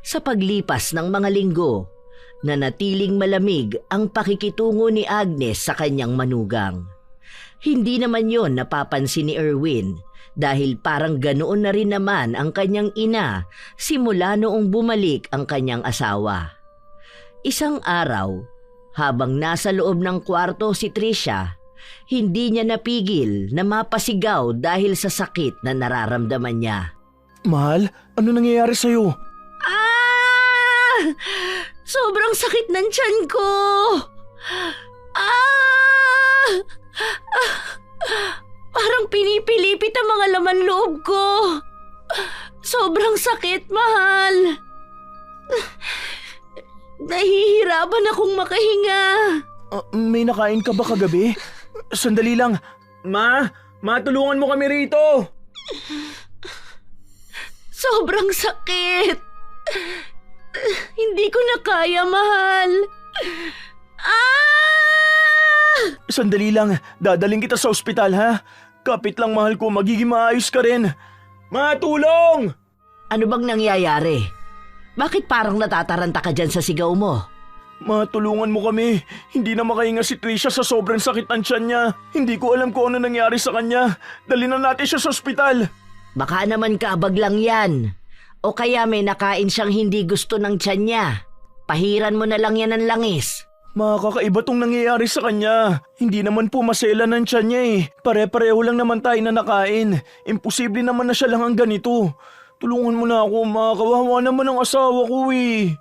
Sa paglipas ng mga linggo, nanatiling malamig ang pakikitungo ni Agnes sa kanyang manugang. Hindi naman yon napapansin ni Erwin dahil parang ganoon na rin naman ang kanyang ina simula noong bumalik ang kanyang asawa. Isang araw, habang nasa loob ng kwarto si Trisha, hindi niya napigil na mapasigaw dahil sa sakit na nararamdaman niya. Mahal, ano nangyayari sa'yo? Ah! Sobrang sakit ng tiyan ko! Ah! Parang pinipilipit ang mga laman loob ko. Sobrang sakit, mahal. Nahihirapan akong makahinga. May nakain ka ba kagabi? Sandali lang. Ma, tulungan mo kami rito. Sobrang sakit. Hindi ko na kaya, mahal. Ah! Sandali lang, dadaling kita sa ospital ha. Kapit lang mahal ko, magiging maayos ka rin. Matulong! Ano bang nangyayari? Bakit parang natataranta ka dyan sa sigaw mo? Matulungan mo kami. Hindi na makahinga si Trisha sa sobrang sakit ng tiyan niya. Hindi ko alam kung ano nangyari sa kanya. Dali na natin siya sa ospital. Baka naman kaabag lang yan. O kaya may nakain siyang hindi gusto ng tiyan niya. Pahiran mo na lang yan ng langis. Makakaiba tong nangyayari sa kanya. Hindi naman po masela ng tiyan niya eh. Pare-pareho lang naman tayo na nakain. Imposible naman na siya lang ang ganito. Tulungan mo na ako, makakawawa naman ang asawa ko eh.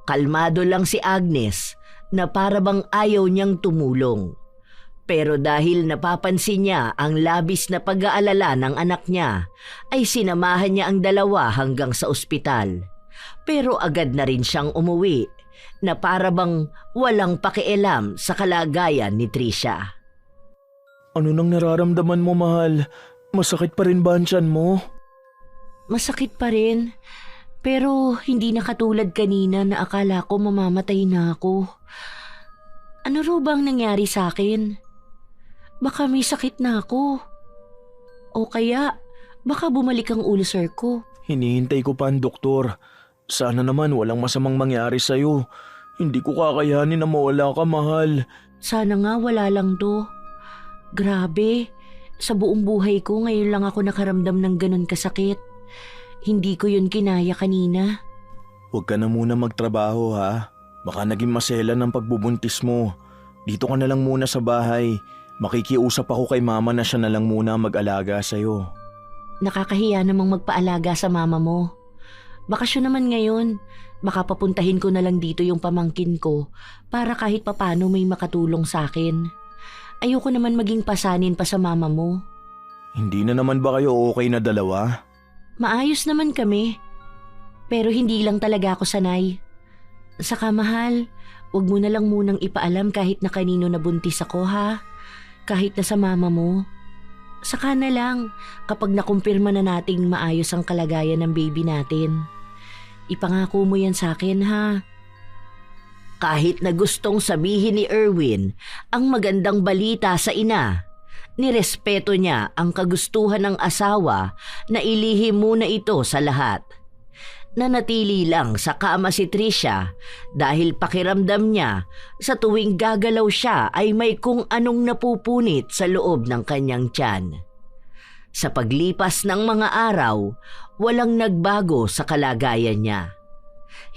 Kalmado lang si Agnes na para bang ayaw niyang tumulong. Pero dahil napapansin niya ang labis na pag-aalala ng anak niya, ay sinamahan niya ang dalawa hanggang sa ospital. Pero agad na rin siyang umuwi na para bang walang pakialam sa kalagayan ni Trisha. Ano nang nararamdaman mo, mahal? Masakit pa rin ba ang tiyan mo? Masakit pa rin. Pero hindi na katulad kanina na akala ko mamamatay na ako. Ano ro bang nangyari sa akin? Baka may sakit na ako. O kaya, baka bumalik ang ulcer ko. Hinihintay ko pa ang doktor. Sana naman walang masamang mangyari sa'yo. Hindi ko kakayanin na mawala ka, mahal. Sana nga wala lang to. Grabe, sa buong buhay ko ngayon lang ako nakaramdam ng ganun kasakit. Hindi ko yun kinaya kanina. Huwag ka na muna magtrabaho ha. Baka naging masela ng pagbubuntis mo. Dito ka na lang muna sa bahay. Makikiusap ako kay mama na siya na lang muna mag-alaga sa'yo. Nakakahiya namang magpaalaga sa mama mo. Bakasyon naman ngayon. Baka papuntahin ko na lang dito yung pamangkin ko para kahit papano may makatulong sa akin. Ayoko naman maging pasanin pa sa mama mo. Hindi na naman ba kayo okay na dalawa? Maayos naman kami. Pero hindi lang talaga ako sanay. Saka mahal, huwag mo na lang munang ipaalam kahit na kanino nabuntis ako ha. Kahit na sa mama mo. Saka na lang kapag nakumpirma na nating maayos ang kalagayan ng baby natin. Ipangako mo yan sa akin ha. Kahit na gustong sabihin ni Erwin ang magandang balita sa ina, nirespeto niya ang kagustuhan ng asawa na ilihim muna ito sa lahat. Nanatili lang sa kama si Trisha dahil pakiramdam niya sa tuwing gagalaw siya ay may kung anong napupunit sa loob ng kanyang tiyan. Sa paglipas ng mga araw, walang nagbago sa kalagayan niya.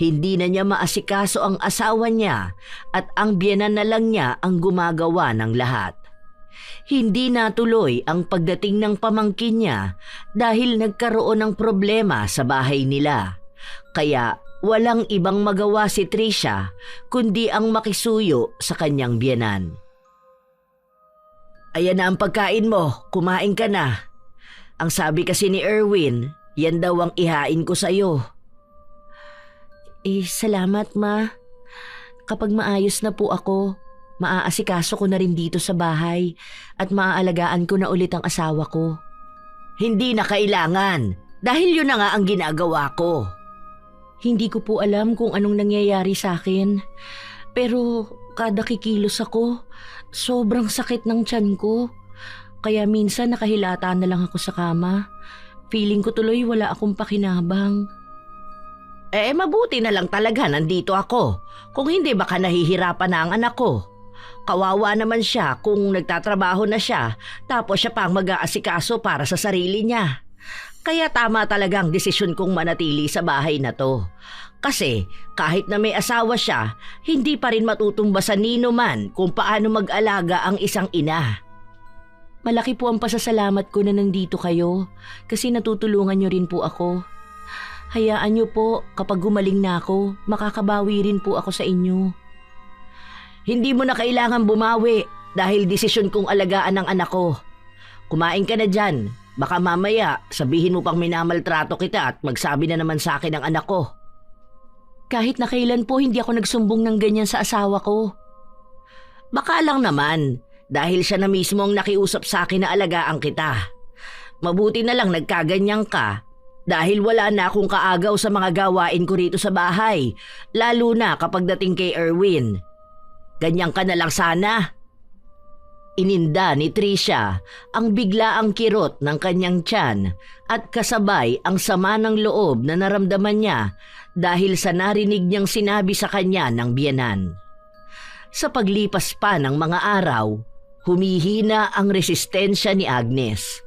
Hindi na niya maasikaso ang asawa niya at ang biyenan na lang niya ang gumagawa ng lahat. Hindi natuloy ang pagdating ng pamangkin niya dahil nagkaroon ng problema sa bahay nila. Kaya walang ibang magawa si Trisha kundi ang makisuyo sa kanyang biyenan. Ayan na ang pagkain mo, kumain ka na. Ang sabi kasi ni Erwin, yan daw ang ihain ko sa'yo. Salamat ma. Kapag maayos na po ako, maaasikaso ko na rin dito sa bahay at maaalagaan ko na ulit ang asawa ko. Hindi na kailangan dahil yun na nga ang ginagawa ko. Hindi ko po alam kung anong nangyayari sa akin. Pero kada kikilos ako, sobrang sakit ng tiyan ko. Kaya minsan nakahilata na lang ako sa kama. Feeling ko tuloy wala akong pakinabang. Mabuti na lang talaga nandito ako. Kung hindi baka nahihirapan na ang anak ko. Kawawa naman siya kung nagtatrabaho na siya tapos siya pang mag-aasikaso para sa sarili niya. Kaya tama talagang desisyon kong manatili sa bahay na to. Kasi kahit na may asawa siya, hindi pa rin matutumbasan nino man kung paano mag-alaga ang isang ina. Malaki po ang pasasalamat ko na nandito kayo kasi natutulungan niyo rin po ako. Hayaan niyo po kapag gumaling na ako, makakabawi rin po ako sa inyo. Hindi mo na kailangan bumawi dahil desisyon kong alagaan ang anak ko. Kumain ka na dyan. Baka mamaya sabihin mo pang minamaltrato kita at magsabi na naman sa akin ang anak ko. Kahit na kailan po hindi ako nagsumbong ng ganyan sa asawa ko. Baka lang naman dahil siya na mismo ang nakiusap sa akin na alagaan kita. Mabuti na lang nagkaganyan ka Dahil wala na akong kaagaw sa mga gawain ko rito sa bahay, lalo na kapag dating kay Erwin. Ganyan ka na lang sana. Ininda ni Tricia ang biglaang kirot ng kanyang tiyan at kasabay ang sama ng loob na naramdaman niya dahil sa narinig niyang sinabi sa kanya ng biyenan. Sa paglipas pa ng mga araw, humihina ang resistensya ni Agnes.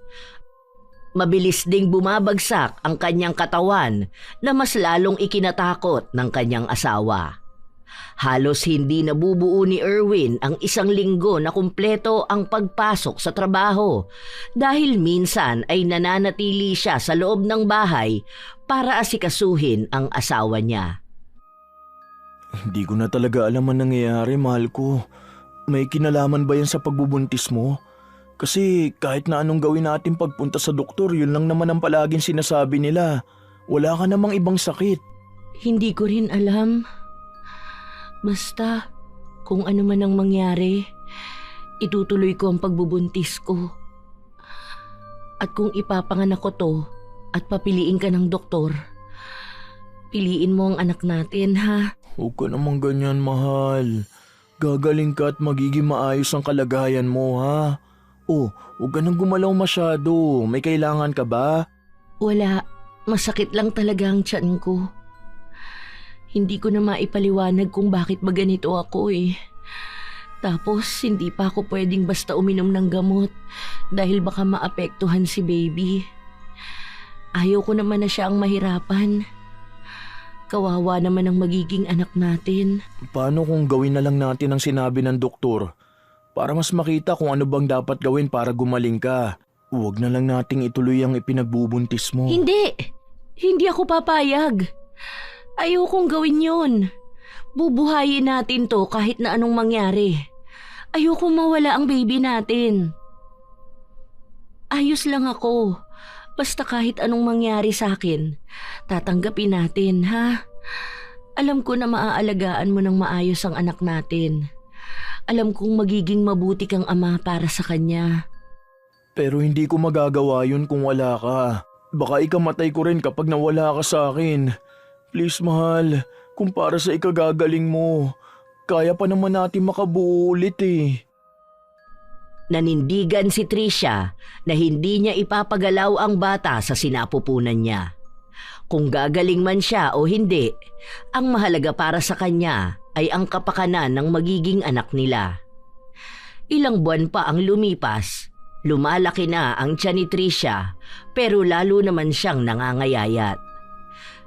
Mabilis ding bumabagsak ang kanyang katawan na mas lalong ikinatakot ng kanyang asawa. Halos hindi nabubuo ni Erwin ang 1 linggo na kumpleto ang pagpasok sa trabaho dahil minsan ay nananatili siya sa loob ng bahay para asikasuhin ang asawa niya. Hindi ko na talaga alam ang nangyayari, mahal ko. May kinalaman ba yan sa pagbubuntis mo? Kasi kahit na anong gawin natin pagpunta sa doktor, yun lang naman ang palaging sinasabi nila. Wala ka namang ibang sakit. Hindi ko rin alam. Basta, kung ano man ang mangyari, itutuloy ko ang pagbubuntis ko. At kung ipapanganak ko to at papiliin ka ng doktor, piliin mo ang anak natin, ha? Huwag ka namang ganyan, mahal. Gagaling ka at magiging maayos ang kalagayan mo, ha? Oh, huwag ka nang gumalaw masyado. May kailangan ka ba? Wala. Masakit lang talaga ang tiyan ko. Hindi ko na maipaliwanag kung bakit ba ganito ako eh. Tapos, hindi pa ako pwedeng basta uminom ng gamot dahil baka maapektuhan si baby. Ayaw ko naman na siya ang mahirapan. Kawawa naman ang magiging anak natin. Paano kung gawin na lang natin ang sinabi ng doktor? Para mas makita kung ano bang dapat gawin para gumaling ka. Huwag na lang nating ituloy ang ipinagbubuntis mo. Hindi! Hindi ako papayag. Ayokong gawin yun. Bubuhayin natin to kahit na anong mangyari. Ayokong mawala ang baby natin. Ayos lang ako. Basta kahit anong mangyari sa akin, tatanggapin natin, ha? Alam ko na maaalagaan mo ng maayos ang anak natin. Alam kong magiging mabuti kang ama para sa kanya. Pero hindi ko magagawa yun kung wala ka. Baka ikamatay ko rin kapag nawala ka sa akin. Please, mahal, kung para sa ikagagaling mo, kaya pa naman natin makabuo ulit eh. Nanindigan si Tricia na hindi niya ipapagalaw ang bata sa sinapupunan niya. Kung gagaling man siya o hindi, ang mahalaga para sa kanya ay ang kapakanan ng magiging anak nila. Ilang buwan pa ang lumipas, lumalaki na ang tiyan ni Tricia pero lalo naman siyang nangangayayat.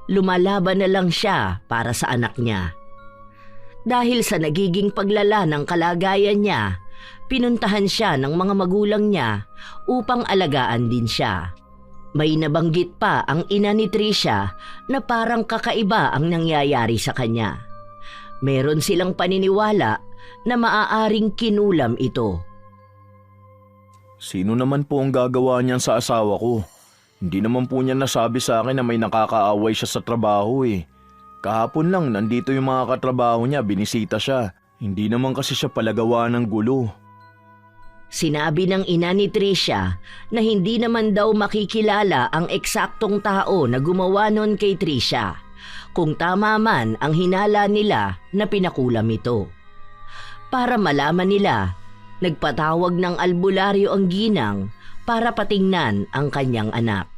Lumalaban na lang siya para sa anak niya. Dahil sa nagiging paglala ng kalagayan niya, pinuntahan siya ng mga magulang niya upang alagaan din siya. May nabanggit pa ang ina ni Tricia na parang kakaiba ang nangyayari sa kanya. Meron silang paniniwala na maaaring kinulam ito. Sino naman po ang gagawa niyan sa asawa ko? Hindi naman po niya nasabi sa akin na may nakakaaway siya sa trabaho eh. Kahapon lang nandito yung mga katrabaho niya, binisita siya. Hindi naman kasi siya palagawa ng gulo. Sinabi ng ina ni Tricia na hindi naman daw makikilala ang eksaktong tao na gumawa nun kay Tricia, kung tama man ang hinala nila na pinakulam ito. Para malaman nila, nagpatawag ng albularyo ang ginang para patingnan ang kanyang anak.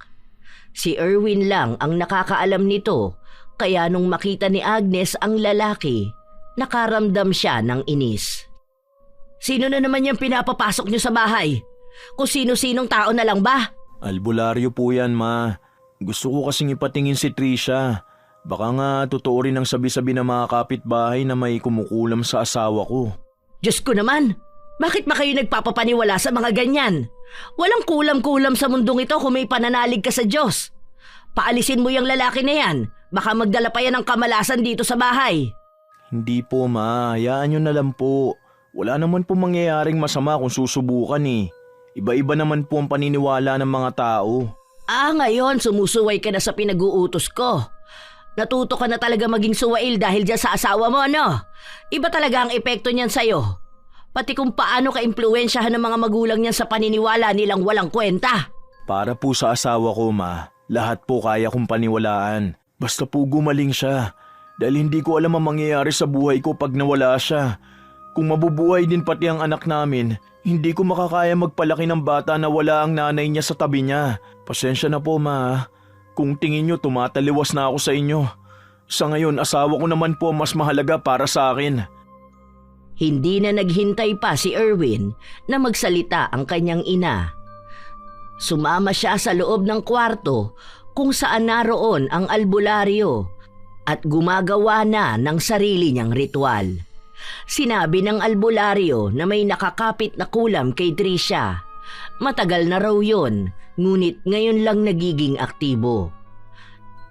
Si Erwin lang ang nakakaalam nito, kaya nung makita ni Agnes ang lalaki, nakaramdam siya ng inis. Sino na naman yung pinapapasok niyo sa bahay? Kung sino-sinong tao na lang ba? Albularyo po yan, ma. Gusto ko kasing ipatingin si Tricia. Baka nga totoo rin ang sabi-sabi ng mga kapitbahay na may kumukulam sa asawa ko. Diyos ko naman! Bakit ba kayo nagpapapaniwala sa mga ganyan? Walang kulam-kulam sa mundong ito kung may pananalig ka sa Diyos. Paalisin mo yung lalaki na yan. Baka magdala pa yan ng kamalasan dito sa bahay. Hindi po, ma. Hayaan nyo na lang po. Wala naman po mangyayaring masama kung susubukan eh. Iba-iba naman po ang paniniwala ng mga tao. Ngayon sumusuway ka na sa pinag-uutos ko. Natuto ka na talaga maging suwail dahil dyan sa asawa mo, ano? Iba talaga ang epekto niyan sa'yo. Pati kung paano ka-impluwensyahan ng mga magulang niyan sa paniniwala nilang walang kwenta. Para po sa asawa ko, ma. Lahat po kaya kong paniwalaan. Basta po gumaling siya. Dahil hindi ko alam ang mangyayari sa buhay ko pag nawala siya. Kung mabubuhay din pati ang anak namin, hindi ko makakaya magpalaki ng bata na wala ang nanay niya sa tabi niya. Pasensya na po, ma. Kung tingin niyo tumataliwas na ako sa inyo. Sa ngayon, asawa ko naman po mas mahalaga para sa akin. Hindi na naghintay pa si Erwin na magsalita ang kanyang ina. Sumama siya sa loob ng kwarto kung saan naroon ang albularyo at gumagawa na ng sarili niyang ritual. Sinabi ng albularyo na may nakakapit na kulam kay Trisha. Matagal na raw yun, ngunit ngayon lang nagiging aktibo.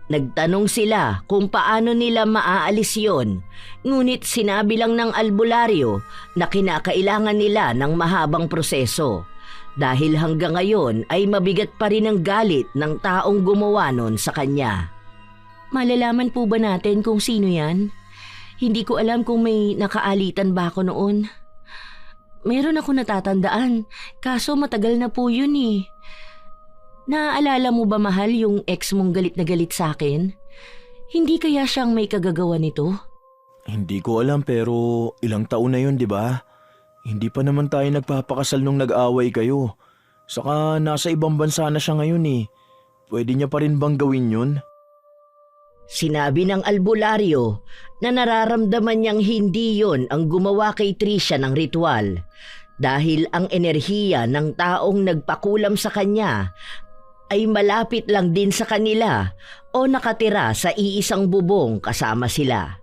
Nagtanong sila kung paano nila maaalis yon, ngunit sinabi lang ng albularyo na kinakailangan nila ng mahabang proseso dahil hanggang ngayon ay mabigat pa rin ang galit ng taong gumawa nun sa kanya. Malalaman po ba natin kung sino yan? Hindi ko alam kung may nakaalitan ba ako noon. Meron ako natatandaan, kaso matagal na po yun eh. Naaalala mo ba, mahal, yung ex mong galit na galit sa akin? Hindi kaya siyang may kagagawa nito? Hindi ko alam pero ilang taon na yun, di ba? Hindi pa naman tayo nagpapakasal nung nag-away kayo. Saka nasa ibang bansa na siya ngayon eh. Pwede niya pa rin bang gawin yun? Sinabi ng albularyo na nararamdaman niyang hindi yon ang gumawa kay Trisha ng ritual dahil ang enerhiya ng taong nagpakulam sa kanya ay malapit lang din sa kanila o nakatira sa iisang bubong kasama sila.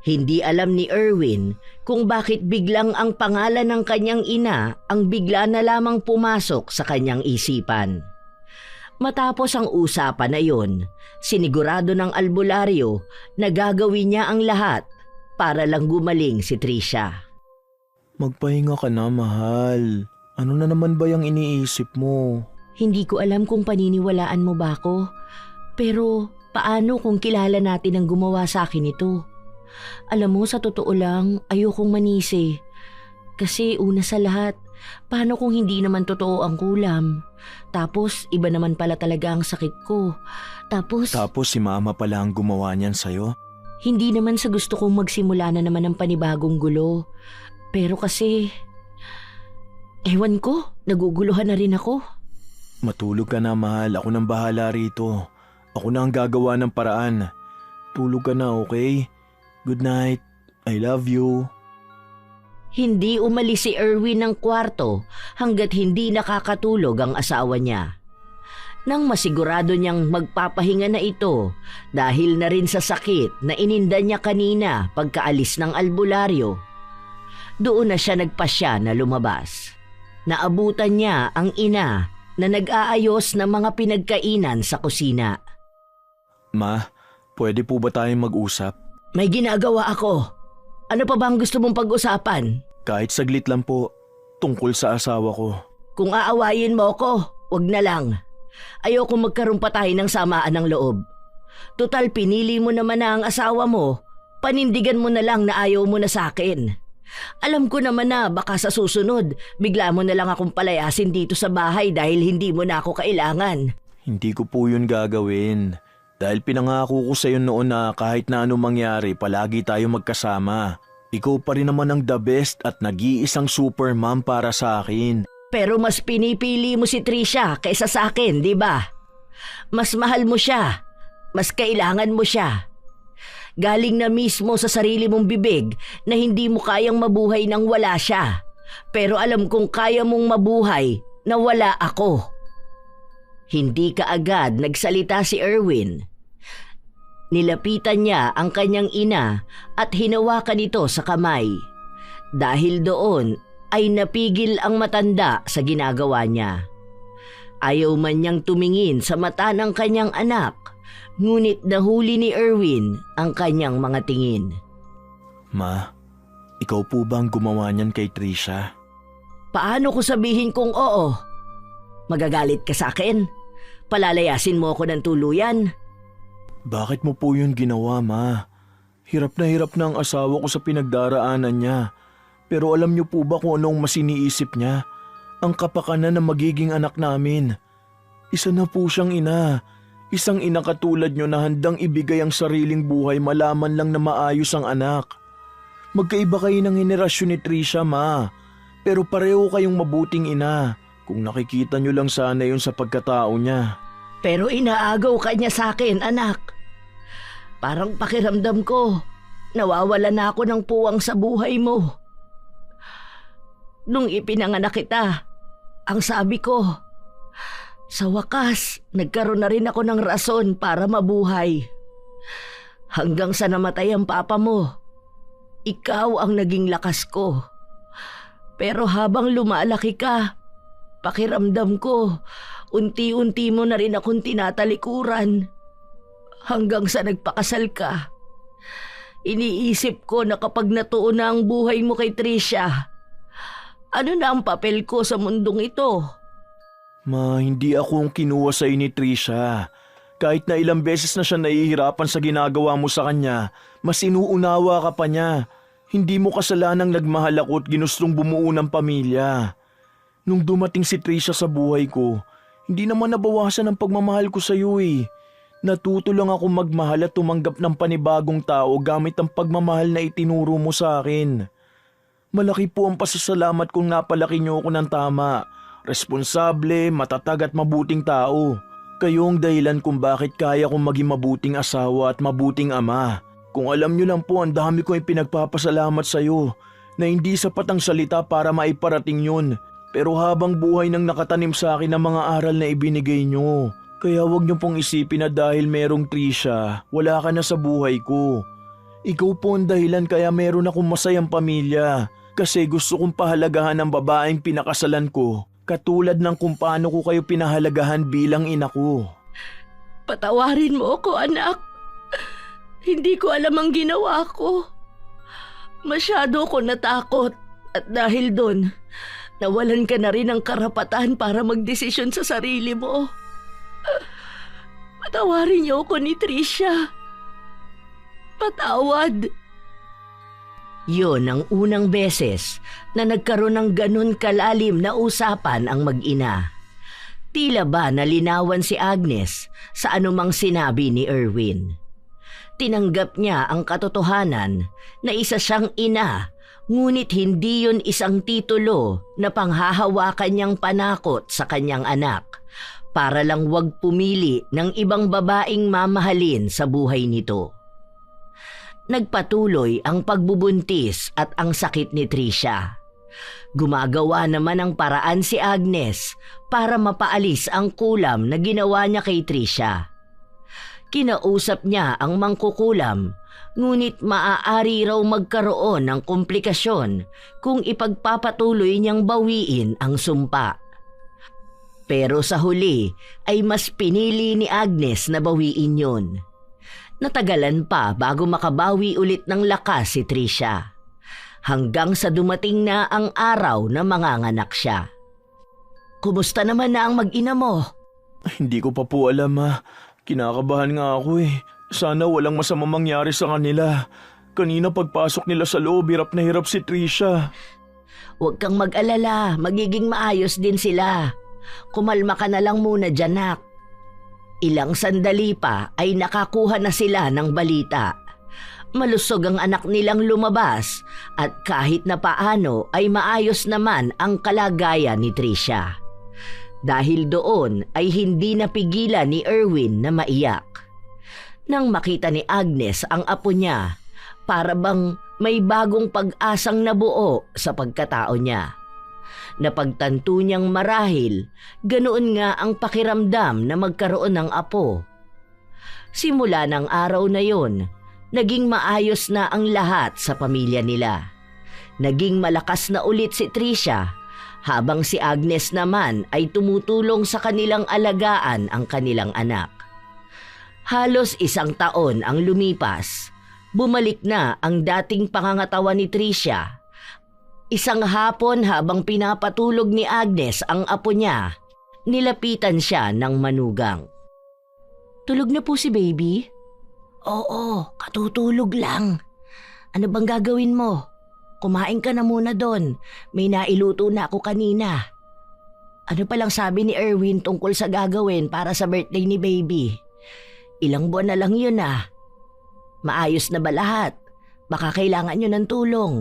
Hindi alam ni Erwin kung bakit biglang ang pangalan ng kanyang ina ang bigla na lamang pumasok sa kanyang isipan. Matapos ang usapan na yon, sinigurado ng albularyo na gagawin niya ang lahat para lang gumaling si Trisha. Magpahinga ka na, mahal. Ano na naman ba yung iniisip mo? Hindi ko alam kung paniniwalaan mo ba ako. Pero paano kung kilala natin ang gumawa sa akin ito? Alam mo, sa totoo lang, ayokong manisi. Kasi una sa lahat, paano kung hindi naman totoo ang kulam? Tapos iba naman pala talaga ang sakit ko. Tapos si mama pala ang gumawa niyan sa'yo? hindi naman sa gusto kong magsimula na naman ng panibagong gulo. Pero kasi, ewan ko, naguguluhan na rin ako. Matulog ka na, mahal. Ako nang bahala rito. Ako na ang gagawa ng paraan. Tulog ka na, okay? Good night. I love you. Hindi umalis si Erwin ng kwarto hanggat hindi nakakatulog ang asawa niya. Nang masigurado niyang magpapahinga na ito dahil na rin sa sakit na ininda niya kanina pagkaalis ng albularyo, doon na siya nagpasya na lumabas. Naabutan niya ang ina na nag-aayos ng mga pinagkainan sa kusina. Ma, pwede po ba tayong mag-usap? May ginagawa ako. Ano pa bang gusto mong pag-usapan? Kahit saglit lang po, tungkol sa asawa ko. Kung aawayin mo ko, wag na lang. Ayoko magkaroon pa tayo ng samaan ng loob. Total pinili mo naman na ang asawa mo, panindigan mo na lang na ayaw mo na sa akin. Alam ko naman na baka sa susunod, bigla mo na lang akong palayasin dito sa bahay dahil hindi mo na ako kailangan. Hindi ko po yun gagawin. Dahil pinangako ko sa iyo noon na kahit na anong mangyari, palagi tayo magkasama. Ikaw pa rin naman ang the best at nag-iisang super mom para sa akin. Pero mas pinipili mo si Trisha kaysa sa akin, di ba? Mas mahal mo siya. Mas kailangan mo siya. Galing na mismo sa sarili mong bibig na hindi mo kayang mabuhay nang wala siya. Pero alam kong kaya mong mabuhay na wala ako. Hindi ka agad nagsalita si Erwin. Nilapitan niya ang kanyang ina at hinawakan ito sa kamay. Dahil doon ay napigil ang matanda sa ginagawa niya. Ayaw man niyang tumingin sa mata ng kanyang anak, ngunit nahuli ni Erwin ang kanyang mga tingin. Ma, ikaw po ba ang gumawa niyan kay Trisha? Paano ko sabihin kung oo? Magagalit ka sa akin? Palalayasin mo ako ng tuluyan? Bakit mo po yun ginawa, ma? Hirap na ang asawa ko sa pinagdaraanan niya. Pero alam niyo po ba kung anong mas iniisip niya? Ang kapakanan na magiging anak namin. Isa na po siyang ina. Isang ina katulad nyo na handang ibigay ang sariling buhay malaman lang na maayos ang anak. Magkaiba kayo ng henerasyon ni Trisha, Ma. Pero pareho kayong mabuting ina. Kung nakikita nyo lang sana yun sa pagkatao niya. Pero inaagaw ka niya sa akin, anak. Parang pakiramdam ko, nawawala na ako ng puwang sa buhay mo. Nung ipinanganak kita, ang sabi ko, sa wakas, nagkaroon na rin ako ng rason para mabuhay. Hanggang sa namatay ang papa mo, ikaw ang naging lakas ko. Pero habang lumalaki ka, pakiramdam ko, unti-unti mo na rin akong tinatalikuran. Hanggang sa nagpakasal ka. Iniisip ko na kapag natuon na ang buhay mo kay Trisha, ano na ang papel ko sa mundong ito? Ma, hindi ako ang kinuha sa ni Trisha. Kahit na ilang beses na siya nahihirapan sa ginagawa mo sa kanya, mas inuunawa ka pa niya. Hindi mo kasalanang nagmahal ako at ginustong bumuo ng pamilya. Nung dumating si Trisha sa buhay ko, hindi naman nabawasan ang pagmamahal ko sa iyo eh. Natuto lang ako magmahal at tumanggap ng panibagong tao gamit ang pagmamahal na itinuro mo sa akin. Malaki po ang pasasalamat kung napalaki niyo ako ng tama. Responsable, matatag at mabuting tao. Kayo ang dahilan kung bakit kaya kong maging mabuting asawa at mabuting ama. Kung alam niyo lang po, ang dami ko yung pinagpapasalamat sa iyo na hindi sapat ang salita para maiparating yun. Pero habang buhay nang nakatanim sa akin ang mga aral na ibinigay niyo. Kaya wag niyo pong isipin na dahil merong Trisha, wala ka na sa buhay ko. Ikaw po ang dahilan kaya meron akong masayang pamilya. Kasi gusto kong pahalagahan ang babaeng pinakasalan ko. Katulad ng kung paano ko kayo pinahalagahan bilang ina ko. Patawarin mo ako, anak. Hindi ko alam ang ginawa ko. Masyado ko natakot at dahil doon, nawalan ka na rin ng karapatan para magdesisyon sa sarili mo. Patawarin niyo ako ni Trisha. Patawad. Yun ang unang beses na nagkaroon ng ganun kalalim na usapan ang mag-ina. Tila ba nalinawan si Agnes sa anumang sinabi ni Erwin. Tinanggap niya ang katotohanan na isa siyang ina, ngunit hindi yun isang titulo na panghahawakan niyang panakot sa kanyang anak para lang wag pumili ng ibang babaeng mamahalin sa buhay nito. Nagpatuloy ang pagbubuntis at ang sakit ni Trisha. Gumagawa naman ng paraan si Agnes para mapaalis ang kulam na ginawa niya kay Trisha. Kinausap niya ang mangkukulam, ngunit maaari raw magkaroon ng komplikasyon kung ipagpapatuloy niyang bawiin ang sumpa. Pero sa huli ay mas pinili ni Agnes na bawiin yun. Natagalan pa bago makabawi ulit ng lakas si Trisha. Hanggang sa dumating na ang araw na manganganak siya. Kumusta naman na ang mag-ina mo? Hindi ko pa po alam, Ma. Kinakabahan nga ako eh. Sana walang masamang mangyari sa kanila. Kanina pagpasok nila sa loob, hirap na hirap si Trisha. Huwag kang mag-alala, magiging maayos din sila. Kumalma ka na lang muna dyan, nak. Ilang sandali pa ay nakakuha na sila ng balita. Malusog ang anak nilang lumabas at kahit na paano ay maayos naman ang kalagayan ni Trisha. Dahil doon ay hindi napigilan ni Erwin na maiyak. Nang makita ni Agnes ang apo niya, para bang may bagong pag-asang nabuo sa pagkatao niya. Napagtanto niyang marahil, ganoon nga ang pakiramdam na magkaroon ng apo. Simula ng araw na yon, naging maayos na ang lahat sa pamilya nila. Naging malakas na ulit si Trisha, habang si Agnes naman ay tumutulong sa kanilang alagaan ang kanilang anak. Halos 1 taon ang lumipas, bumalik na ang dating pangangatawan ni Trisha. Isang hapon habang pinapatulog ni Agnes ang apo niya, nilapitan siya ng manugang. Tulog na po si baby? Oo, katutulog lang. Ano bang gagawin mo? Kumain ka na muna doon. May nailuto na ako kanina. Ano palang sabi ni Erwin tungkol sa gagawin para sa birthday ni baby? Ilang buwan na lang yun ah. Maayos na ba lahat? Baka kailangan nyo ng tulong.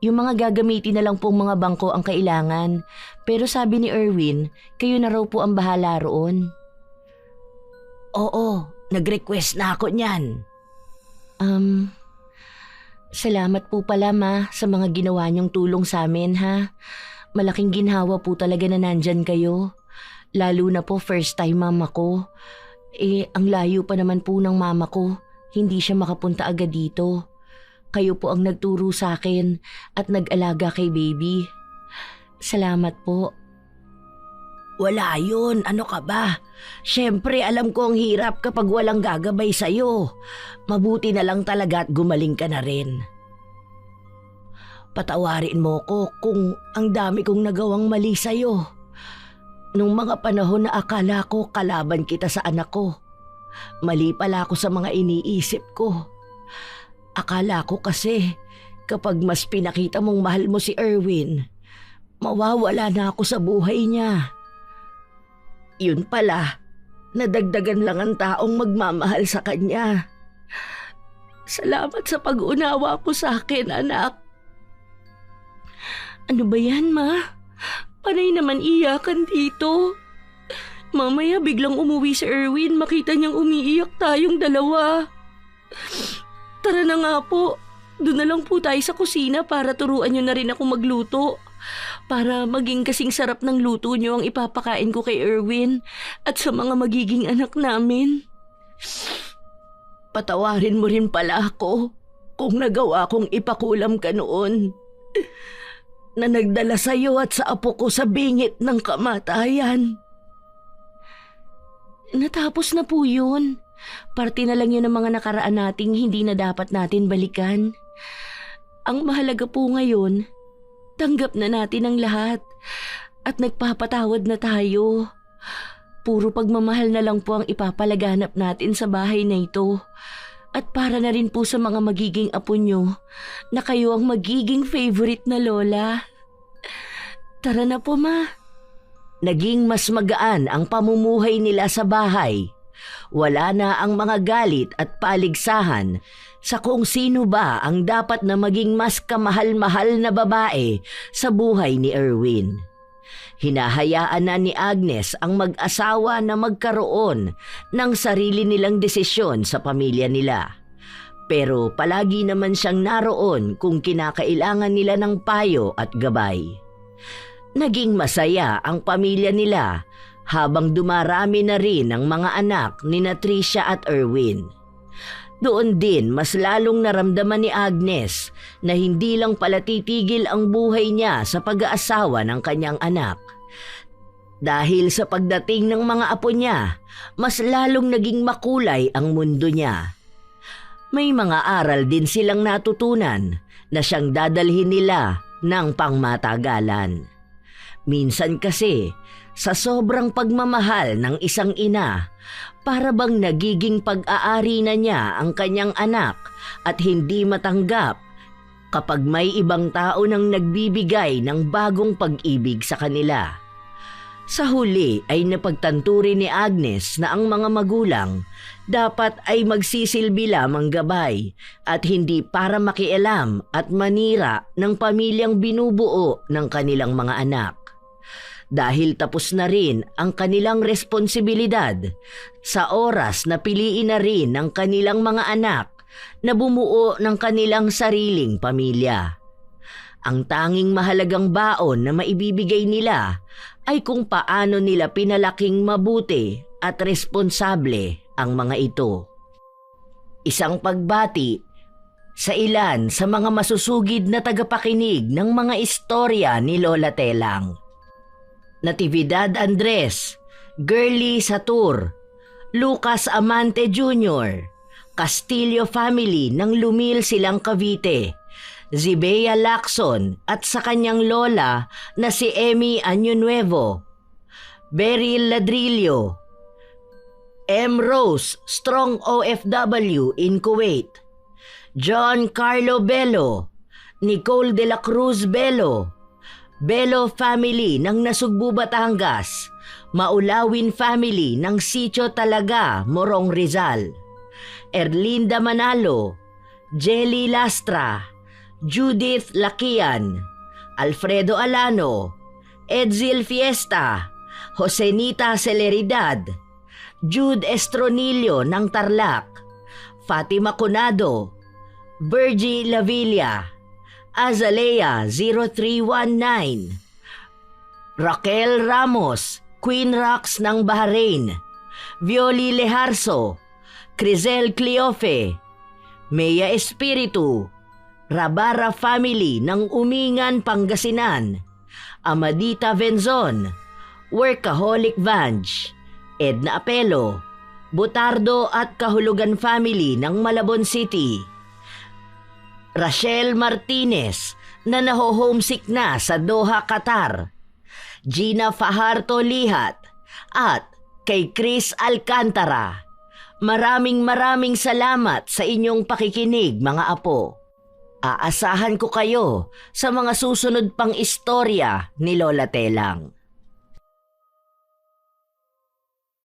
Yung mga gagamitin na lang pong mga bangko ang kailangan. Pero sabi ni Erwin, kayo na raw po ang bahala roon. Oo, nag-request na ako niyan. Salamat po pala ma sa mga ginawa niyong tulong sa amin ha. Malaking ginhawa po talaga na nandyan kayo. Lalo na po first time mama ko. Ang layo pa naman po ng mama ko. Hindi siya makapunta agad dito. Kayo po ang nagturo sa akin at nag-alaga kay baby. Salamat po. Wala yun, ano ka ba? Siyempre alam ko ang hirap kapag walang gagabay sa'yo. Mabuti na lang talaga at gumaling ka na rin. Patawarin mo ko kung ang dami kong nagawang mali sa'yo. Nung mga panahon na akala ko kalaban kita sa anak ko. Mali pala ako sa mga iniisip ko. Akala ko kasi kapag mas pinakita mong mahal mo si Erwin, mawawala na ako sa buhay niya. Yun pala, nadagdagan lang ang taong magmamahal sa kanya. Salamat sa pag-unawa mo sa akin, anak. Ano ba yan, ma? Panay naman iyakan dito. Mamaya biglang umuwi si Erwin, makita niyang umiiyak tayong dalawa. Tara na nga po, doon na lang po tayo sa kusina para turuan niyo na rin ako magluto. Para maging kasing sarap ng luto niyo ang ipapakain ko kay Erwin at sa mga magiging anak namin. Patawarin mo rin pala ako kung nagawa kong ipakulam ka noon. Na nagdala sa'yo at sa apo ko sa bingit ng kamatayan. Natapos na po yun. Parte na lang yun ng mga nakaraan nating hindi na dapat natin balikan. Ang mahalaga po ngayon, tanggap na natin ang lahat at nagpapatawad na tayo. Puro pagmamahal na lang po ang ipapalaganap natin sa bahay na ito. At para na rin po sa mga magiging apo nyo na kayo ang magiging favorite na lola. Tara na po, ma. Naging mas magaan ang pamumuhay nila sa bahay. Wala na ang mga galit at paligsahan sa kung sino ba ang dapat na maging mas kamahal-mahal na babae sa buhay ni Erwin. Hinahayaan na ni Agnes ang mag-asawa na magkaroon ng sarili nilang desisyon sa pamilya nila. Pero palagi naman siyang naroon kung kinakailangan nila ng payo at gabay. Naging masaya ang pamilya nila habang dumarami na rin ang mga anak ni Tricia at Erwin. Doon din mas lalong naramdaman ni Agnes na hindi lang pala titigil ang buhay niya sa pag-aasawa ng kanyang anak. Dahil sa pagdating ng mga apo niya, mas lalong naging makulay ang mundo niya. May mga aral din silang natutunan na siyang dadalhin nila ng pangmatagalan. Minsan kasi, sa sobrang pagmamahal ng isang ina, para bang nagiging pag-aari na niya ang kanyang anak at hindi matanggap kapag may ibang tao nang nagbibigay ng bagong pag-ibig sa kanila. Sa huli ay napagtanturi ni Agnes na ang mga magulang dapat ay magsisilbi lamang gabay at hindi para makialam at manira ng pamilyang binubuo ng kanilang mga anak. Dahil tapos na rin ang kanilang responsibilidad, sa oras na piliin na rin ng kanilang mga anak na bumuo ng kanilang sariling pamilya. Ang tanging mahalagang baon na maibibigay nila ay kung paano nila pinalaking mabuti at responsable ang mga ito. Isang pagbati sa ilan sa mga masusugid na tagapakinig ng mga istorya ni Lola Telang. Natividad Andres, Girly Satur, Lucas Amante Jr., Castillo family ng Lumil Silang Cavite, Zibea Lacson at sa kanyang lola na si Emmy Año Nuevo, Beryl Ladrillo, M. Rose, Strong OFW in Kuwait, John Carlo Bello, Nicole de la Cruz Bello, Bello family ng Nasugbu, Batangas, Maulawin family ng Sitio Talaga, Morong Rizal. Erlinda Manalo, Jelly Lastra, Judith Lakian, Alfredo Alano, Edzil Fiesta, Josenita Celeridad, Jude Estronillo ng Tarlac, Fatima Conado, Virgie Lavilla, Azalea 0319, Raquel Ramos, Queen Rocks ng Bahrain, Violi Leharso, Crizel Cleofe, Mea Espiritu, Rabara Family ng Umingan, Pangasinan, Amadita Venzon, Workaholic Vange, Edna Apelo, Butardo at Kahulugan Family ng Malabon City, Rachel Martinez na naho-homesick na sa Doha, Qatar, Gina Fajardo Lihat at kay Chris Alcantara. Maraming salamat sa inyong pakikinig, mga apo. Aasahan ko kayo sa mga susunod pang istorya ni Lola Telang.